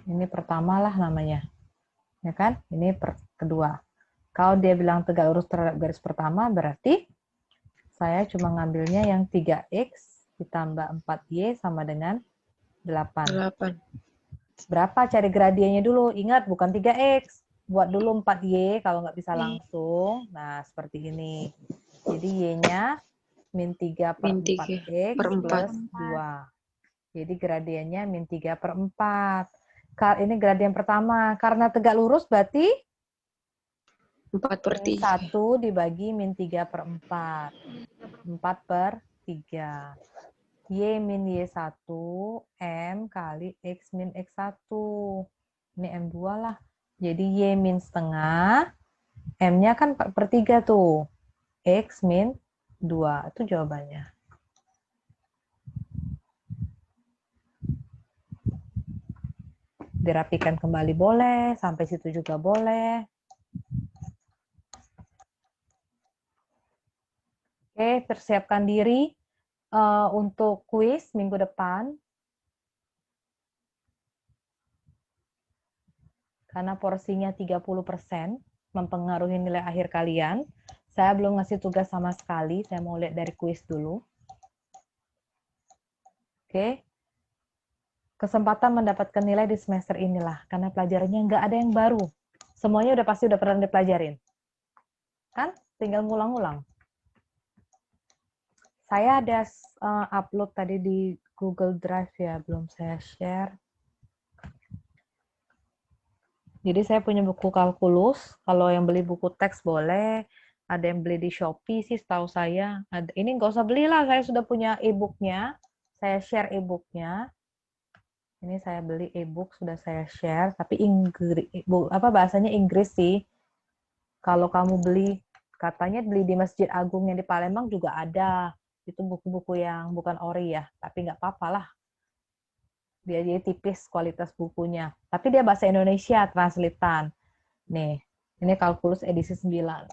ini pertama lah namanya. Ya kan? Ini kedua. Kalau dia bilang tegak lurus terhadap garis pertama, berarti saya cuma ngambilnya yang 3X ditambah 4Y sama dengan 8. 8. Berapa cari gradiennya dulu? Ingat, bukan 3X. Buat dulu 4Y kalau nggak bisa langsung. Nah, seperti ini. Jadi Y-nya min 3 per Min 3 4X per 4. plus 2. Jadi gradiennya min 3 per 4. Ini gradien pertama. Karena tegak lurus berarti 4 per min 3. 1 dibagi min 3 per 4. 4 per 3. Y min Y1, M kali X min X1. Ini M2 lah. Jadi Y min setengah, M-nya kan 4/3 tuh. X min 2. Itu jawabannya. dirapikan kembali boleh, sampai situ juga boleh. Oke, persiapkan diri untuk kuis minggu depan. Karena porsinya 30% mempengaruhi nilai akhir kalian. Saya belum ngasih tugas sama sekali, saya mau lihat dari kuis dulu. Oke. Kesempatan mendapatkan nilai di semester inilah, karena pelajarannya nggak ada yang baru. Semuanya pasti udah pernah dipelajarin. Kan? Tinggal ngulang-ngulang. Saya ada upload tadi di Google Drive ya, belum saya share. Jadi saya punya buku kalkulus, kalau yang beli buku teks boleh, ada yang beli di Shopee sih setahu saya. Ini nggak usah belilah, saya sudah punya e-booknya, saya share e-booknya. Ini saya beli e-book, sudah saya share, tapi bahasanya Inggris sih. Kalau kamu beli, katanya beli di Masjid Agung yang di Palembang juga ada. Itu buku-buku yang bukan ori ya, tapi nggak apa-apa lah. Dia jadi tipis kualitas bukunya. Tapi dia bahasa Indonesia, translatean. Nih, ini kalkulus edisi 9.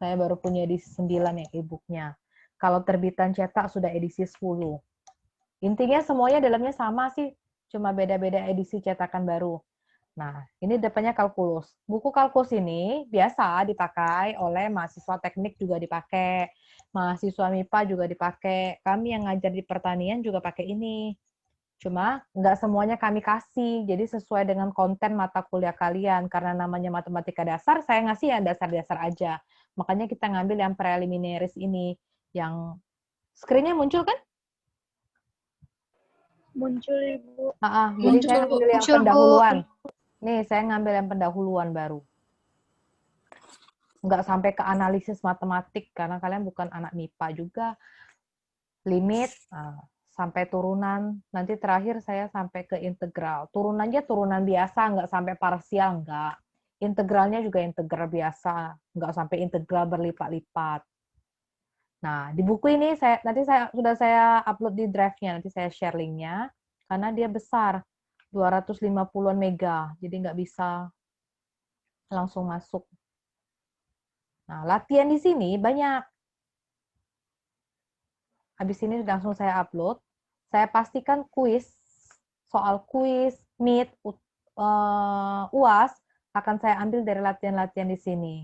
Saya baru punya edisi 9 yang e-booknya. Kalau terbitan cetak sudah edisi 10. Intinya semuanya dalamnya sama sih, cuma beda-beda edisi cetakan baru. Nah, ini depannya kalkulus. Buku kalkulus ini biasa dipakai oleh mahasiswa teknik juga dipakai, mahasiswa MIPA juga dipakai. Kami yang ngajar di pertanian juga pakai ini. Cuma nggak semuanya kami kasih, jadi sesuai dengan konten mata kuliah kalian. Karena namanya matematika dasar, saya ngasih yang dasar-dasar aja. Makanya kita ngambil yang preliminaries ini, yang screen-nya muncul kan? Muncul Ibu. Jadi saya ngambil yang Muncul, Bu. pendahuluan. Nih, saya ngambil yang pendahuluan baru. Nggak sampai ke analisis matematik, karena kalian bukan anak MIPA juga. Limit, sampai turunan. Nanti terakhir saya sampai ke integral. Turunannya turunan biasa, nggak sampai parsial, nggak. Integralnya juga integral biasa, nggak sampai integral berlipat-lipat. Nah, di buku ini sudah saya upload di drive-nya, nanti saya share link-nya, karena dia besar, 250-an mega, jadi nggak bisa langsung masuk. Nah, latihan di sini banyak. Habis ini langsung saya upload. Saya pastikan soal kuis, MIT, UAS, akan saya ambil dari latihan-latihan di sini.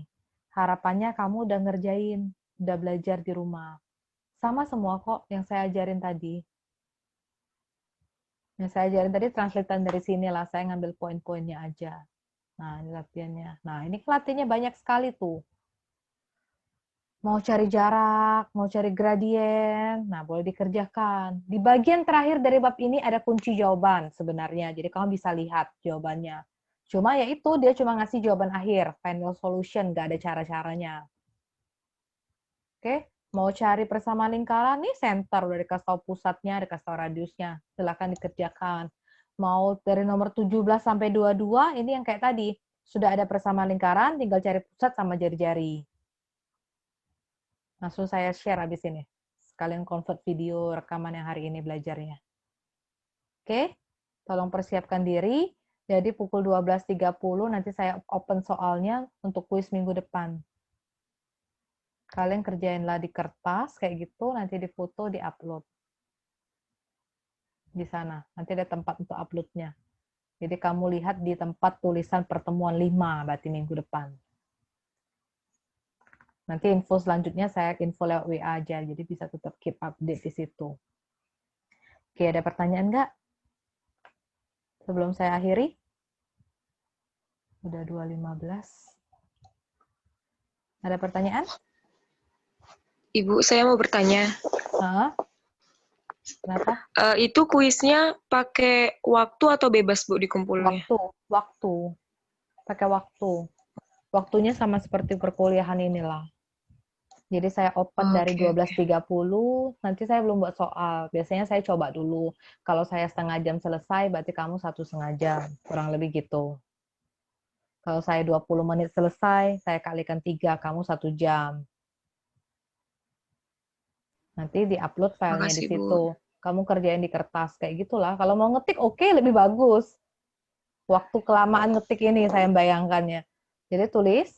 Harapannya kamu udah ngerjain, udah belajar di rumah. Sama semua kok yang saya ajarin tadi. Yang saya ajarin tadi translatean dari sini lah, saya ngambil poin-poinnya aja. Nah, ini latihannya. Nah, ini latihannya banyak sekali tuh. Mau cari jarak, mau cari gradien, nah boleh dikerjakan. Di bagian terakhir dari bab ini ada kunci jawaban sebenarnya, jadi kamu bisa lihat jawabannya. Cuma ya itu, dia cuma ngasih jawaban akhir, final solution, nggak ada cara-caranya. Oke, mau cari persamaan lingkaran, nih center, udah dikasih tahu pusatnya, dikasih tahu radiusnya, silahkan dikerjakan. Mau dari nomor 17 sampai 22, ini yang kayak tadi, sudah ada persamaan lingkaran, tinggal cari pusat sama jari-jari. Langsung saya share habis ini. Sekalian convert video rekaman yang hari ini belajarnya. Oke, tolong persiapkan diri. Jadi pukul 12.30 nanti saya open soalnya untuk kuis minggu depan. Kalian kerjainlah di kertas kayak gitu, nanti difoto, diupload. Di sana, nanti ada tempat untuk uploadnya. Jadi kamu lihat di tempat tulisan pertemuan 5, berarti minggu depan. Nanti info selanjutnya saya info lewat WA aja, jadi bisa tetap keep update di situ. Oke, ada pertanyaan nggak? Sebelum saya akhiri? Udah 2.15. Ada pertanyaan? Ibu, saya mau bertanya. Kenapa? Itu kuisnya pakai waktu atau bebas, Bu, dikumpulnya? Waktu. Pakai waktu. Waktunya sama seperti perkuliahan inilah. Jadi saya open dari 12.30, nanti saya belum buat soal. Biasanya saya coba dulu. Kalau saya setengah jam selesai, berarti kamu 1,5 jam. Kurang lebih gitu. Kalau saya 20 menit selesai, saya kalikan 3, kamu 1 jam. Nanti di-upload filenya di situ. Bu. Kamu kerjain di kertas, kayak gitulah. Kalau mau ngetik, oke, lebih bagus. Waktu kelamaan ngetik ini saya bayangkannya. Jadi tulis,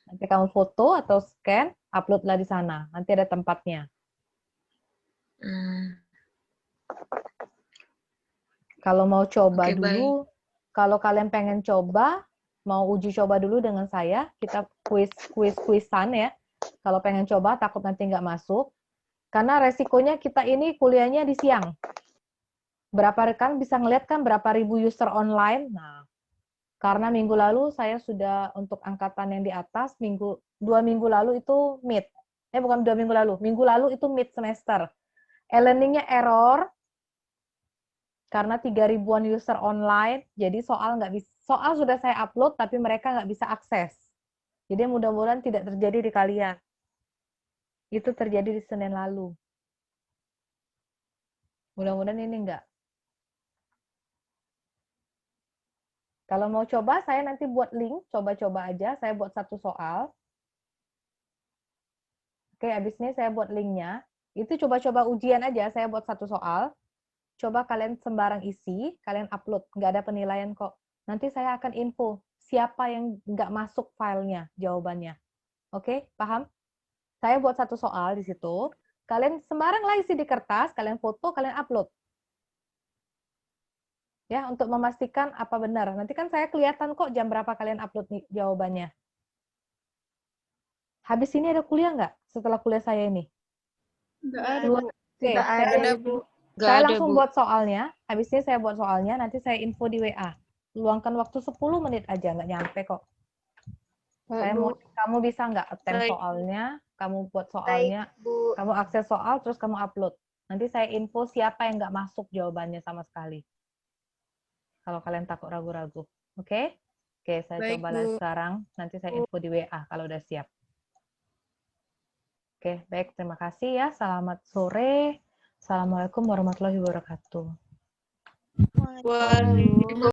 nanti kamu foto atau scan, uploadlah di sana. Nanti ada tempatnya. Hmm. Kalau mau coba Oke, dulu, kalau kalian pengen coba, mau uji coba dulu dengan saya, kita kuisan ya. Kalau pengen coba, takut nanti nggak masuk. Karena resikonya kita ini kuliahnya di siang. Berapa rekan bisa ngeliat kan berapa ribu user online. Nah, karena minggu lalu saya sudah untuk angkatan yang di atas, 2 minggu lalu itu mid. Bukan 2 minggu lalu. Minggu lalu itu mid semester. E-learning-nya error, karena 3.000-an user online, jadi soal sudah saya upload, tapi mereka nggak bisa akses. Jadi mudah-mudahan tidak terjadi di kalian. Itu terjadi di Senin lalu. Mudah-mudahan ini enggak. Kalau mau coba, saya nanti buat link, coba-coba aja, saya buat 1 soal. Oke, habis ini saya buat linknya. Itu coba-coba ujian aja, saya buat 1 soal. Coba kalian sembarang isi, kalian upload, nggak ada penilaian kok. Nanti saya akan info siapa yang nggak masuk filenya, jawabannya. Oke, paham? Saya buat 1 soal di situ, kalian sembarang lah isi di kertas, kalian foto, kalian upload. Ya, untuk memastikan apa benar. Nanti kan saya kelihatan kok jam berapa kalian upload nih jawabannya. Habis ini ada kuliah nggak setelah kuliah saya ini? Enggak ada, Dua. Bu. Oke, Tidak ada, Bu. Nggak saya ada, langsung Bu. buat soalnya. Habis ini saya buat soalnya, nanti saya info di WA. Luangkan waktu 10 menit aja, nggak nyampe kok. Saya mau, kamu bisa nggak attempt Baik. soalnya, kamu buat Baik, soalnya, Bu. kamu akses soal, terus kamu upload. Nanti saya info siapa yang nggak masuk jawabannya sama sekali. Kalau kalian takut ragu-ragu. Oke? Oke, saya Baik, coba Bu. sekarang. Nanti saya info di WA kalau udah siap. Oke, baik. Terima kasih ya. Selamat sore. Assalamualaikum warahmatullahi wabarakatuh. Waalaikumsalam.